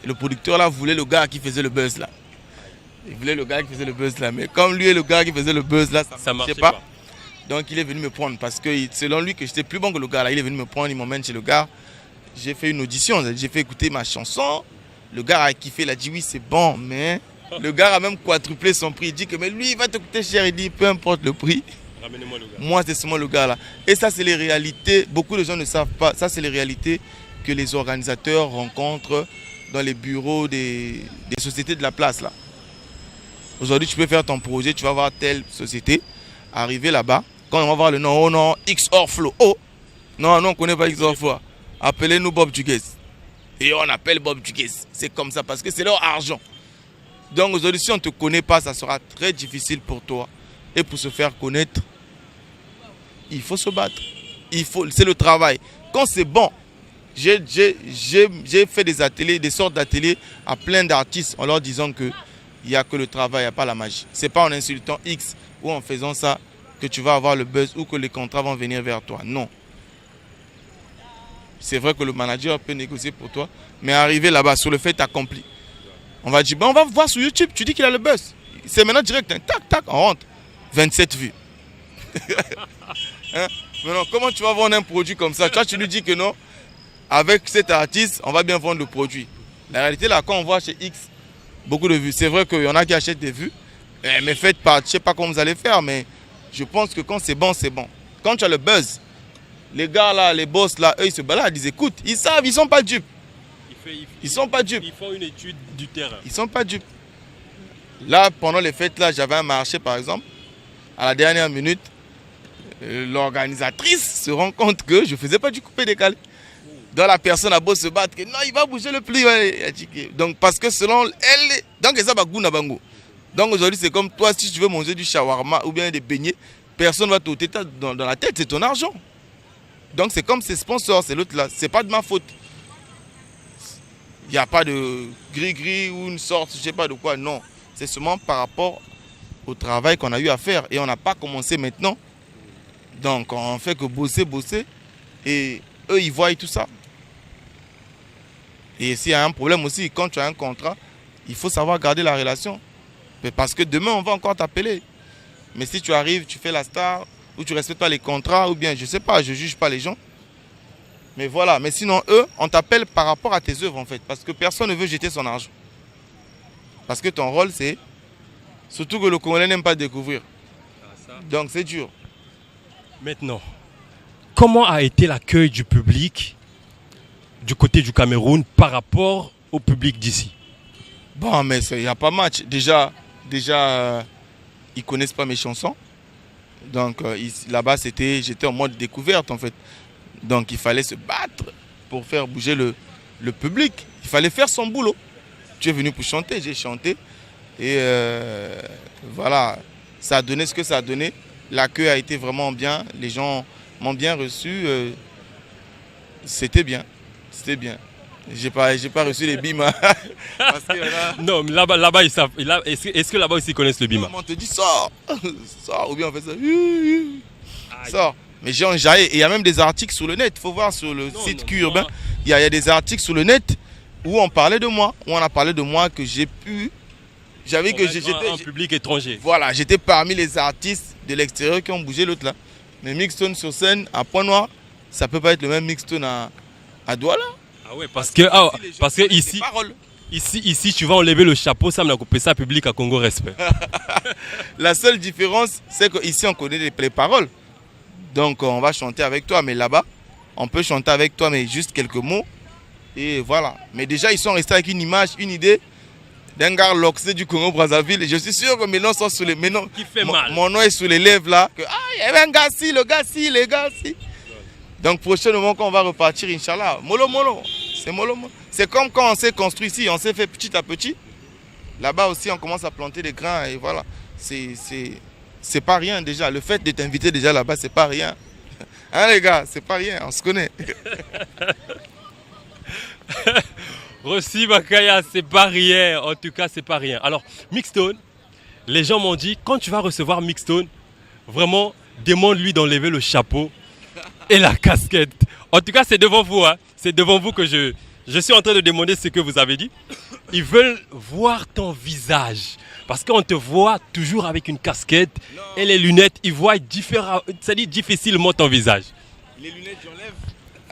Et le producteur là voulait le gars qui faisait le buzz là. Mais comme lui est le gars qui faisait le buzz là, ça ne marchait pas. Donc il est venu me prendre parce que selon lui que j'étais plus bon que le gars là. Il est venu me prendre, il m'emmène chez le gars. J'ai fait une audition, j'ai fait écouter ma chanson. Le gars a kiffé, il a dit oui c'est bon, mais le gars a même quadruplé son prix. Il dit que mais lui il va te coûter cher, il dit peu importe le prix. Ramenez-moi le gars. Moi c'est seulement le gars là. Et ça c'est les réalités, beaucoup de gens ne savent pas, ça c'est les réalités que les organisateurs rencontrent dans les bureaux des sociétés de la place là. Aujourd'hui tu peux faire ton projet, tu vas voir telle société, arriver là-bas, quand on va voir le nom, oh non, XOR Flow, oh non, on ne connaît pas XOR Flow, appelez-nous Bob Duguez. Et on appelle Bob Duguez, c'est comme ça parce que c'est leur argent. Donc aujourd'hui si on ne te connaît pas, ça sera très difficile pour toi. Et pour se faire connaître, il faut se battre. C'est le travail. Quand c'est bon, j'ai fait des ateliers, des sortes d'ateliers à plein d'artistes en leur disant qu'il n'y a que le travail, il n'y a pas la magie. Ce n'est pas en insultant X ou en faisant ça que tu vas avoir le buzz ou que les contrats vont venir vers toi. Non. C'est vrai que le manager peut négocier pour toi, mais arriver là-bas sur le fait accompli. On va dire, ben on va voir sur YouTube, tu dis qu'il a le buzz. C'est maintenant direct, hein. Tac, tac, on rentre. 27 vues. Hein? Maintenant, comment tu vas vendre un produit comme ça? Tu lui dis que non, avec cet artiste, on va bien vendre le produit. La réalité, là, quand on voit chez X, beaucoup de vues. C'est vrai qu'il y en a qui achètent des vues, mais faites pas, je ne sais pas comment vous allez faire, mais je pense que quand c'est bon, c'est bon. Quand tu as le buzz, les gars là, les boss là, eux, ils se baladent, ils écoutent, ils savent, ils ne sont pas dupes. Ils sont pas dupes. Ils font une étude du terrain. Ils ne sont pas dupes. Là, pendant les fêtes, là, j'avais un marché, par exemple. À la dernière minute, l'organisatrice se rend compte que je ne faisais pas du coupé-décalé. Donc la personne a beau se battre, que non, il va bouger le pli. Ouais. Donc parce que selon elle, donc ça va goûter bango. Donc aujourd'hui, c'est comme toi, si tu veux manger du shawarma ou bien des beignets, personne ne va t'ôter dans la tête, c'est ton argent. Donc c'est comme ses sponsors, c'est l'autre là. C'est pas de ma faute. Il n'y a pas de gris-gris ou une sorte, je ne sais pas de quoi, non. C'est seulement par rapport au travail qu'on a eu à faire. Et on n'a pas commencé maintenant. Donc on fait que bosser. Et eux, ils voient tout ça. Et s'il y a un problème aussi, quand tu as un contrat, il faut savoir garder la relation. Parce que demain, on va encore t'appeler. Mais si tu arrives, tu fais la star, ou tu ne respectes pas les contrats, ou bien, je ne sais pas, je ne juge pas les gens. Mais voilà, mais sinon, eux, on t'appelle par rapport à tes œuvres, en fait. Parce que personne ne veut jeter son argent. Parce que ton rôle, c'est... Surtout que le Congolais n'aime pas découvrir. Donc, c'est dur. Maintenant, comment a été l'accueil du public du côté du Cameroun par rapport au public d'ici? Bon, mais il n'y a pas match. Déjà, ils ne connaissent pas mes chansons. Donc là-bas, j'étais en mode découverte en fait. Donc il fallait se battre pour faire bouger le public. Il fallait faire son boulot. Tu es venu pour chanter, j'ai chanté. Et voilà, ça a donné ce que ça a donné. L'accueil a été vraiment bien. Les gens m'ont bien reçu. C'était bien. C'était bien. J'ai pas reçu les bima. Parce que là... Non, là-bas, ils savent. Est-ce que là-bas aussi ils connaissent le bima? On te dit sors. Sors, ou bien on fait ça. Sors. Mais j'ai enjaillé. Et il y a même des articles sur le net. Il faut voir sur le site Q Urbain. Il y a des articles sur le net où on parlait de moi. Où on a parlé de moi que j'ai pu. J'avais que j'étais un public étranger. Voilà, j'étais parmi les artistes de l'extérieur qui ont bougé l'autre là. Mais Mixstone sur scène à Pointe-Noire, ça peut pas être le même Mixstone à Douala. Ah ouais, parce que ici, tu vas enlever le chapeau, ça m'a coupé ça public à Congo Respect. La seule différence, c'est qu'ici on connaît les paroles. Donc on va chanter avec toi, mais là-bas, on peut chanter avec toi, mais juste quelques mots. Et voilà. Mais déjà, ils sont restés avec une image, une idée d'un gars loxé du Congo Brazzaville. Je suis sûr que mes noms sont sous les... Qui fait mal. Mon nom est sous les lèvres là. Que, il y avait un gars ci, le gars ci, les gars ci. Donc prochainement quand on va repartir, Inch'Allah, mollo mollo. C'est mollo mollo. C'est comme quand on s'est construit ici, on s'est fait petit à petit. Là-bas aussi, on commence à planter des grains et voilà. C'est pas rien déjà. Le fait de t'inviter déjà là-bas, c'est pas rien. Hein les gars, c'est pas rien, on se connaît. Rossi Makaya, c'est pas rien. En tout cas, c'est pas rien. Alors, Mixstone, les gens m'ont dit, quand tu vas recevoir Mixstone, vraiment, demande-lui d'enlever le chapeau et la casquette. En tout cas, c'est devant vous. Hein. C'est devant vous que je suis en train de demander ce que vous avez dit. Ils veulent voir ton visage. Parce qu'on te voit toujours avec une casquette et les lunettes. Ils voient difficilement ton visage. Les lunettes, j'enlève.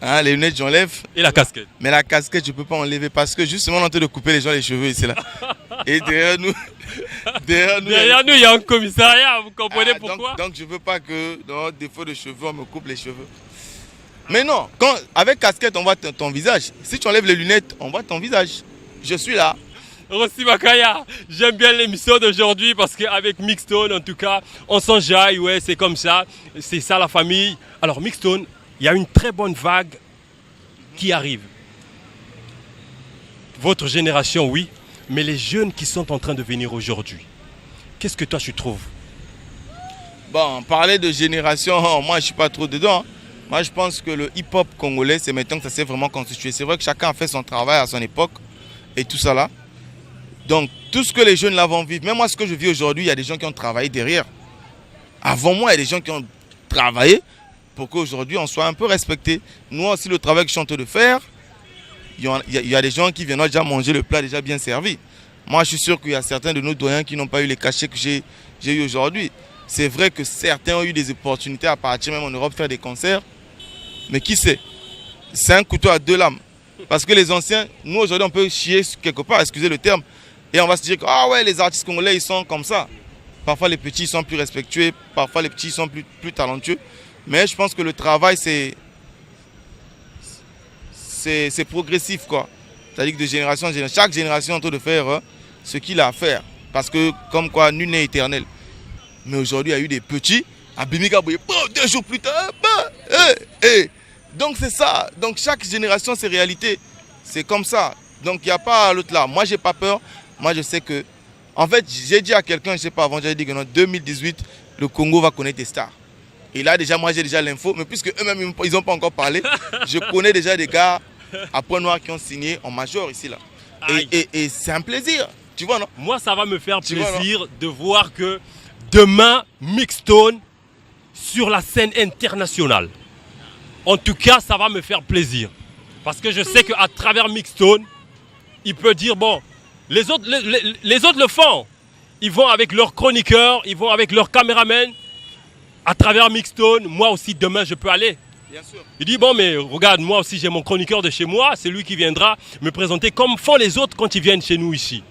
Hein, les lunettes, j'enlève. Et la casquette. Mais la casquette, je ne peux pas enlever parce que justement, on est en train de couper les gens les cheveux ici là. Et derrière nous, il y a un commissariat. Vous comprenez pourquoi? Donc, je ne veux pas que, dans défaut de cheveux, on me coupe les cheveux. Mais non, avec casquette, on voit ton visage. Si tu enlèves les lunettes, on voit ton visage. Je suis là. Rossi Makaya, j'aime bien l'émission d'aujourd'hui parce qu'avec Mixstone, en tout cas, on s'enjaille, ouais, c'est comme ça. C'est ça la famille. Alors, Mixstone, il y a une très bonne vague qui arrive. Votre génération, oui, mais les jeunes qui sont en train de venir aujourd'hui, qu'est-ce que toi tu trouves? Bon, parler de génération, moi je ne suis pas trop dedans. Moi je pense que le hip-hop congolais, c'est maintenant que ça s'est vraiment constitué. C'est vrai que chacun a fait son travail à son époque et tout ça là. Donc tout ce que les jeunes là vont vivre, même moi ce que je vis aujourd'hui, il y a des gens qui ont travaillé derrière. Avant moi, il y a des gens qui ont travaillé pour qu'aujourd'hui on soit un peu respecté. Nous aussi, le travail que je suis en train de faire, il y a des gens qui viendront déjà manger le plat déjà bien servi. Moi, je suis sûr qu'il y a certains de nos doyens qui n'ont pas eu les cachets que j'ai eu aujourd'hui. C'est vrai que certains ont eu des opportunités à partir même en Europe faire des concerts. Mais qui sait? C'est un couteau à deux lames. Parce que les anciens, nous aujourd'hui, on peut chier quelque part, excusez le terme, et on va se dire que ah ouais, les artistes congolais, ils sont comme ça. Parfois, les petits sont plus respectueux, parfois, les petits sont plus talentueux. Mais je pense que le travail, c'est progressif, quoi. C'est-à-dire que de génération en génération, chaque génération est en train de faire ce qu'il a à faire. Parce que, comme quoi, nul n'est éternel. Mais aujourd'hui, il y a eu des petits, à Bimika Boye, 2 jours plus tard, donc c'est ça. Donc chaque génération, c'est réalité. C'est comme ça. Donc il n'y a pas l'autre là. Moi, j'ai pas peur. Moi, je sais que... En fait, j'ai dit à quelqu'un, je ne sais pas, avant, j'avais dit que en 2018, le Congo va connaître des stars. Et là, déjà, moi, j'ai déjà l'info. Mais puisque eux-mêmes, ils n'ont pas encore parlé, je connais déjà des gars à Pointe-Noire qui ont signé en major ici, là. Et c'est un plaisir. Tu vois, non? Moi, ça va me faire plaisir de voir que demain, Mixstone sur la scène internationale. En tout cas, ça va me faire plaisir. Parce que je sais qu'à travers Mixstone, il peut dire, bon, les autres le font. Ils vont avec leurs chroniqueurs, ils vont avec leurs caméramens. À travers Mixstone, moi aussi, demain, je peux aller. Bien sûr. Il dit, bon, mais regarde, moi aussi, j'ai mon chroniqueur de chez moi. C'est lui qui viendra me présenter comme font les autres quand ils viennent chez nous ici.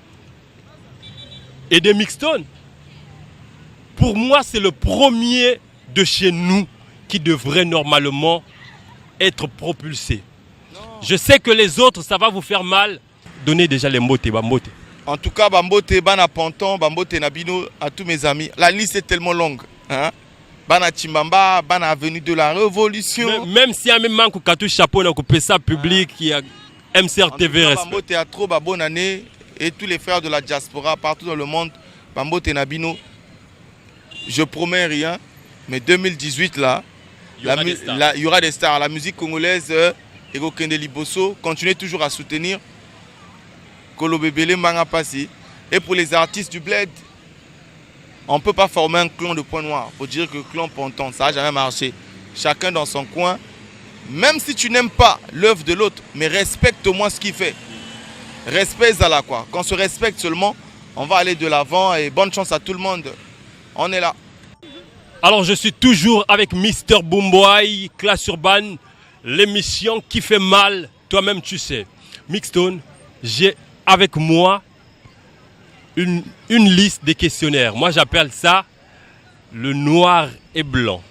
Et de Mixstone, pour moi, c'est le premier de chez nous qui devrait normalement être propulsé. Non. Je sais que les autres, ça va vous faire mal. Donnez déjà les mots, Bambote. En tout cas, Bambote, Bana Panton, Bambote Nabino, à tous mes amis. La liste est tellement longue. Hein? Bana Chimbamba, Bana Avenue de la Révolution. Même si y a même manque de chapeau, on a coupé ça public, il y a MCR TV respect. Bambo Théâtre, bonne année. Et tous les frères de la diaspora partout dans le monde. Bambo Tenabino. Je promets rien, mais 2018 là, il y aura des stars. La musique congolaise, Ego Kende Liboso, continuez toujours à soutenir. Kolo Bebele Manga Passi. Et pour les artistes du bled, on ne peut pas former un clan de Point Noir. Il faut dire que clan Ponton, ça n'a jamais marché. Chacun dans son coin. Même si tu n'aimes pas l'œuvre de l'autre, mais respecte au moins ce qu'il fait. Respect Zala quoi. Quand on se respecte seulement, on va aller de l'avant et bonne chance à tout le monde. On est là. Alors je suis toujours avec Mr Boomboy, Classe Urbaine, l'émission qui fait mal, toi-même tu sais. Mixstone, j'ai avec moi une liste de questionnaires. Moi j'appelle ça le noir et blanc.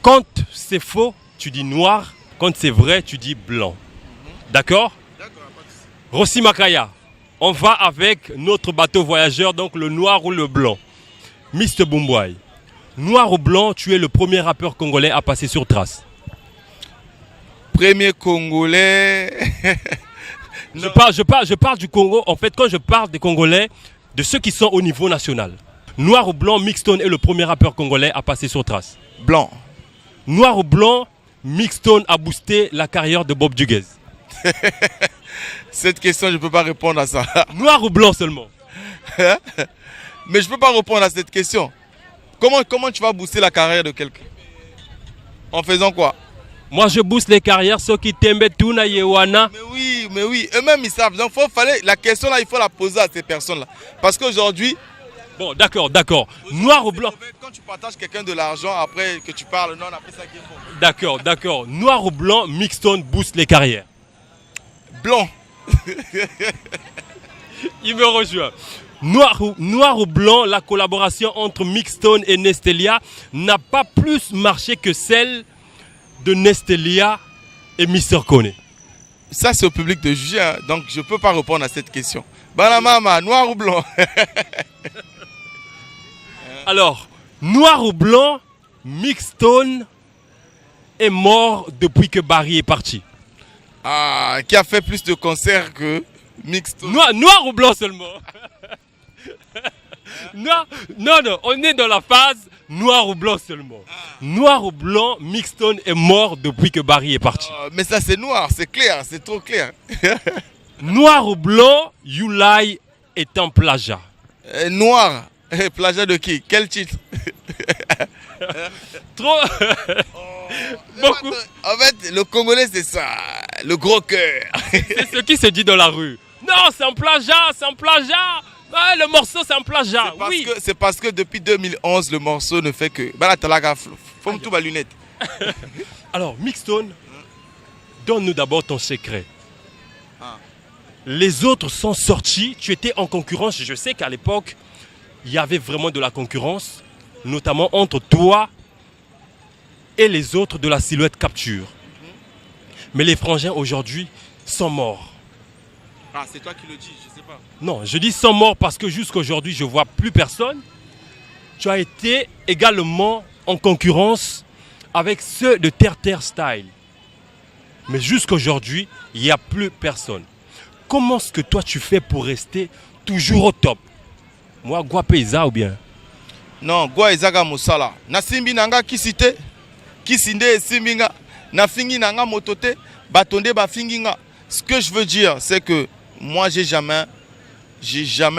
Quand c'est faux, tu dis noir. Quand c'est vrai, tu dis blanc. D'accord? Rossi Makaya, on va avec notre bateau voyageur, donc le noir ou le blanc. Mr Boomboy, noir ou blanc, tu es le premier rappeur congolais à passer sur trace. Premier congolais. Je parle du Congo. En fait, quand je parle des Congolais, de ceux qui sont au niveau national. Noir ou blanc, Mixstone est le premier rappeur congolais à passer sur trace. Blanc. Noir ou blanc, Mixstone a boosté la carrière de Bob Duguez. Cette question, je ne peux pas répondre à ça. Noir ou blanc seulement. Mais je ne peux pas répondre à cette question. Comment tu vas booster la carrière de quelqu'un? En faisant quoi? Moi, je booste les carrières, ceux qui t'aiment tout na yewana. Mais oui, eux-mêmes ils savent. Donc, la question là, il faut la poser à ces personnes-là. Parce qu'aujourd'hui... Bon, d'accord. Noir ou blanc? Quand tu partages quelqu'un de l'argent, après que tu parles, non, on appelle ça qui est faux. D'accord. Noir ou blanc, Mixstone booste les carrières. Blanc. Il me rejoint. Noir ou blanc, la collaboration entre Mixstone et Nestelia n'a pas plus marché que celle de Nestelia et Mr Kone. Ça, c'est au public de juger, hein. Donc je ne peux pas répondre à cette question. Banamama, noir ou blanc? Alors, noir ou blanc, Mixstone est mort depuis que Barry est parti. Ah, qui a fait plus de concerts que Mixstone? Noir ou blanc seulement? Non, on est dans la phase noir ou blanc seulement. Noir ou blanc, Mixstone est mort depuis que Barry est parti. Mais ça c'est noir, c'est clair, c'est trop clair. Noir ou blanc, You Lie est un plagiat. Noir, plagiat de qui? Quel titre? Trop. Beaucoup. En fait, le Congolais c'est ça, le gros cœur. C'est ce qui se dit dans la rue. Non, c'est un plagiat. Ouais, le morceau c'est un plagiat. C'est parce que depuis 2011 le morceau ne fait que faut tout ma lunette. Alors Mixstone, donne-nous d'abord ton secret. Les autres sont sortis, tu étais en concurrence. Je sais qu'à l'époque il y avait vraiment de la concurrence, notamment entre toi et les autres de la Silhouette Capture. Mais les frangins aujourd'hui sont morts. Ah, c'est toi qui le dis, je sais pas. Non, je dis sont morts parce que jusqu'à aujourd'hui, je ne vois plus personne. Tu as été également en concurrence avec ceux de Terre Style. Mais jusqu'à aujourd'hui, il n'y a plus personne. Comment est-ce que toi tu fais pour rester toujours au top? Moi, Gwa Peiza ou bien? Non, Gwa Ezaga Moussala. Na simbi nanga kisite, kisinde simbinga, na fingi nanga motote, batonde ba finginga. Ce que je veux dire, c'est que moi, j'ai jamais,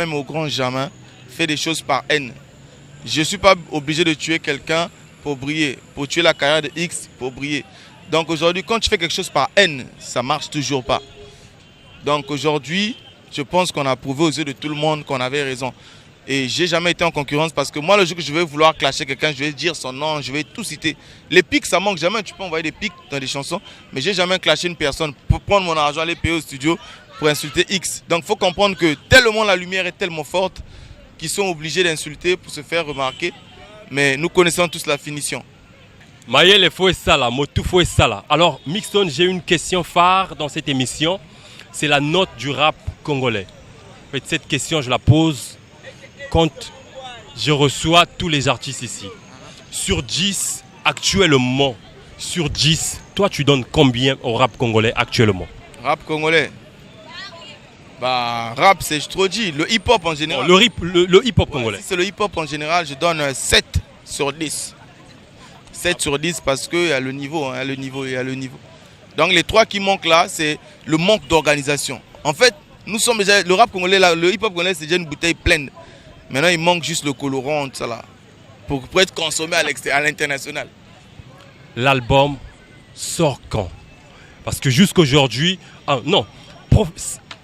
mais au grand jamais, fait des choses par haine. Je ne suis pas obligé de tuer quelqu'un pour briller, pour tuer la carrière de X pour briller. Donc aujourd'hui, quand tu fais quelque chose par haine, ça ne marche toujours pas. Donc aujourd'hui, je pense qu'on a prouvé aux yeux de tout le monde qu'on avait raison. Et j'ai jamais été en concurrence parce que moi, le jour que je vais vouloir clasher quelqu'un, je vais dire son nom, je vais tout citer. Les pics, ça manque jamais. Tu peux envoyer des pics dans des chansons, mais j'ai jamais clashé une personne pour prendre mon argent, aller payer au studio pour insulter X. Donc il faut comprendre que tellement la lumière est tellement forte qu'ils sont obligés d'insulter pour se faire remarquer. Mais nous connaissons tous la finition. Mayele faut ça là, Motu faut ça là. Alors Mixstone, j'ai une question phare dans cette émission. C'est la note du rap congolais. En fait, cette question, je la pose quand je reçois tous les artistes ici. sur 10 actuellement, sur 10, toi tu donnes combien au rap congolais actuellement? Rap congolais. Bah, rap, c'est je trop dit. Le hip-hop en général. Le hip-hop congolais. Si c'est le hip-hop en général, je donne 7 sur 10. 7 sur 10 parce qu'il y a le niveau, hein, il y a le niveau. Donc les 3 qui manquent là, c'est le manque d'organisation. En fait, nous sommes déjà, le rap congolais, là, le hip-hop congolais, c'est déjà une bouteille pleine. Maintenant, il manque juste le colorant, tout ça là, pour être consommé à l'international. L'album sort quand? Parce que jusqu'aujourd'hui,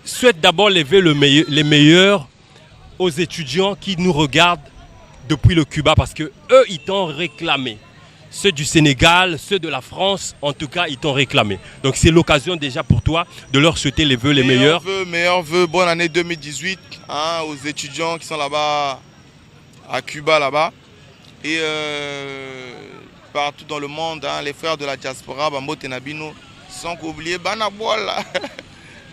souhaite d'abord lever les meilleurs aux étudiants qui nous regardent depuis le Cuba, parce que eux, ils t'ont réclamé. Ceux du Sénégal, ceux de la France, en tout cas, ils t'ont réclamé. Donc c'est l'occasion déjà pour toi de leur souhaiter les vœux les meilleurs. Meilleurs vœux, bonne année 2018 hein, aux étudiants qui sont là-bas, à Cuba là-bas. Et partout dans le monde, hein, les frères de la diaspora, Bambo Tenabino, sans oublier Banabola.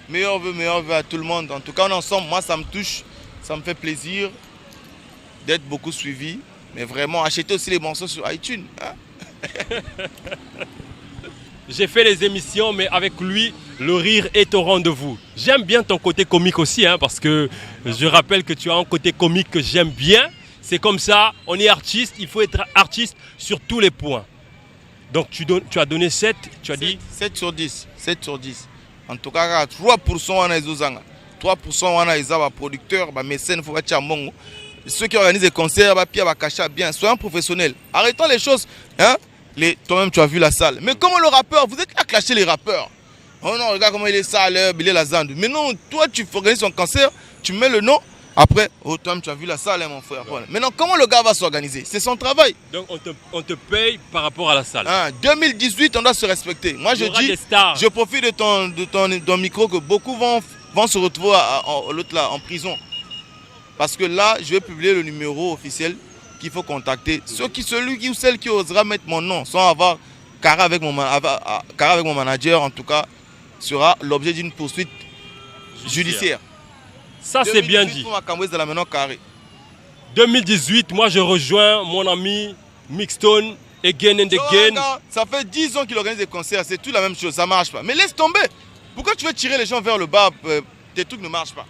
Meilleurs vœux à tout le monde. En tout cas, on est ensemble, moi ça me touche, ça me fait plaisir d'être beaucoup suivi. Mais vraiment, achetez aussi les morceaux sur iTunes. Hein. J'ai fait les émissions, mais avec lui, le rire est au rendez-vous. J'aime bien ton côté comique aussi, hein, parce que je rappelle que tu as un côté comique que j'aime bien. C'est comme ça, on est artiste, il faut être artiste sur tous les points. Donc tu as donné 7, tu as dit 7 sur 10. 7 sur 10. En tout cas, 3% on a les 3% on a les producteurs, mécènes, il faut être mongo. Ceux qui organisent des concerts, bien, soyons professionnels. Arrêtons les choses. Hein? Toi-même, tu as vu la salle. Mais comment le rappeur, vous êtes là à clasher les rappeurs. Oh non, regarde comment il est sale, il est la zande. Mais non, toi, tu organises ton concert, tu mets le nom. Après, oh, toi-même, tu as vu la salle, hein, mon frère. Ouais. Maintenant, comment le gars va s'organiser? C'est son travail. Donc, on te paye par rapport à la salle. Hein, 2018, on doit se respecter. Moi, je dis, je profite de ton micro que beaucoup vont se retrouver en prison. Parce que là, je vais publier le numéro officiel qu'il faut contacter. Celui ou celle qui osera mettre mon nom sans avoir carré avec mon manager, en tout cas, sera l'objet d'une poursuite judiciaire. Ça, c'est bien dit. 2018, moi, je rejoins mon ami Mixstone, Again and Again. Ça fait 10 ans qu'il organise des concerts, c'est tout la même chose, ça ne marche pas. Mais laisse tomber. Pourquoi tu veux tirer les gens vers le bas? Tes trucs ne marchent pas.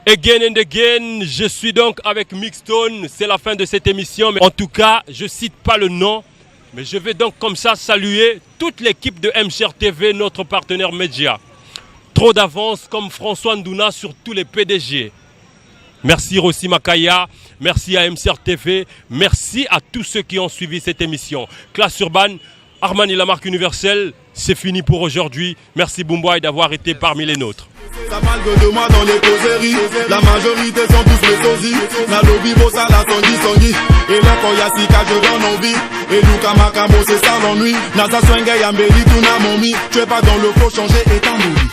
Again and Again, je suis donc avec Mixstone, c'est la fin de cette émission. Mais en tout cas, je ne cite pas le nom, mais je vais donc comme ça saluer toute l'équipe de MCR TV, notre partenaire média. Trop d'avance comme François Ndouna sur tous les PDG. Merci Rossi Makaya, merci à MCR TV, merci à tous ceux qui ont suivi cette émission. Classe Urban, Armani la marque universelle, c'est fini pour aujourd'hui. Merci Boomboy d'avoir été parmi les nôtres. Ça parle de moi dans les causeries. La majorité sont tous mes sosies. Na lobby bossa la songi. Et là quand y'a sika je donne envie. Et Luka Makamo c'est ça l'ennui. Naza swenge yambeli tout na momi. Tu es pas dans le faux changer et t'en oublie.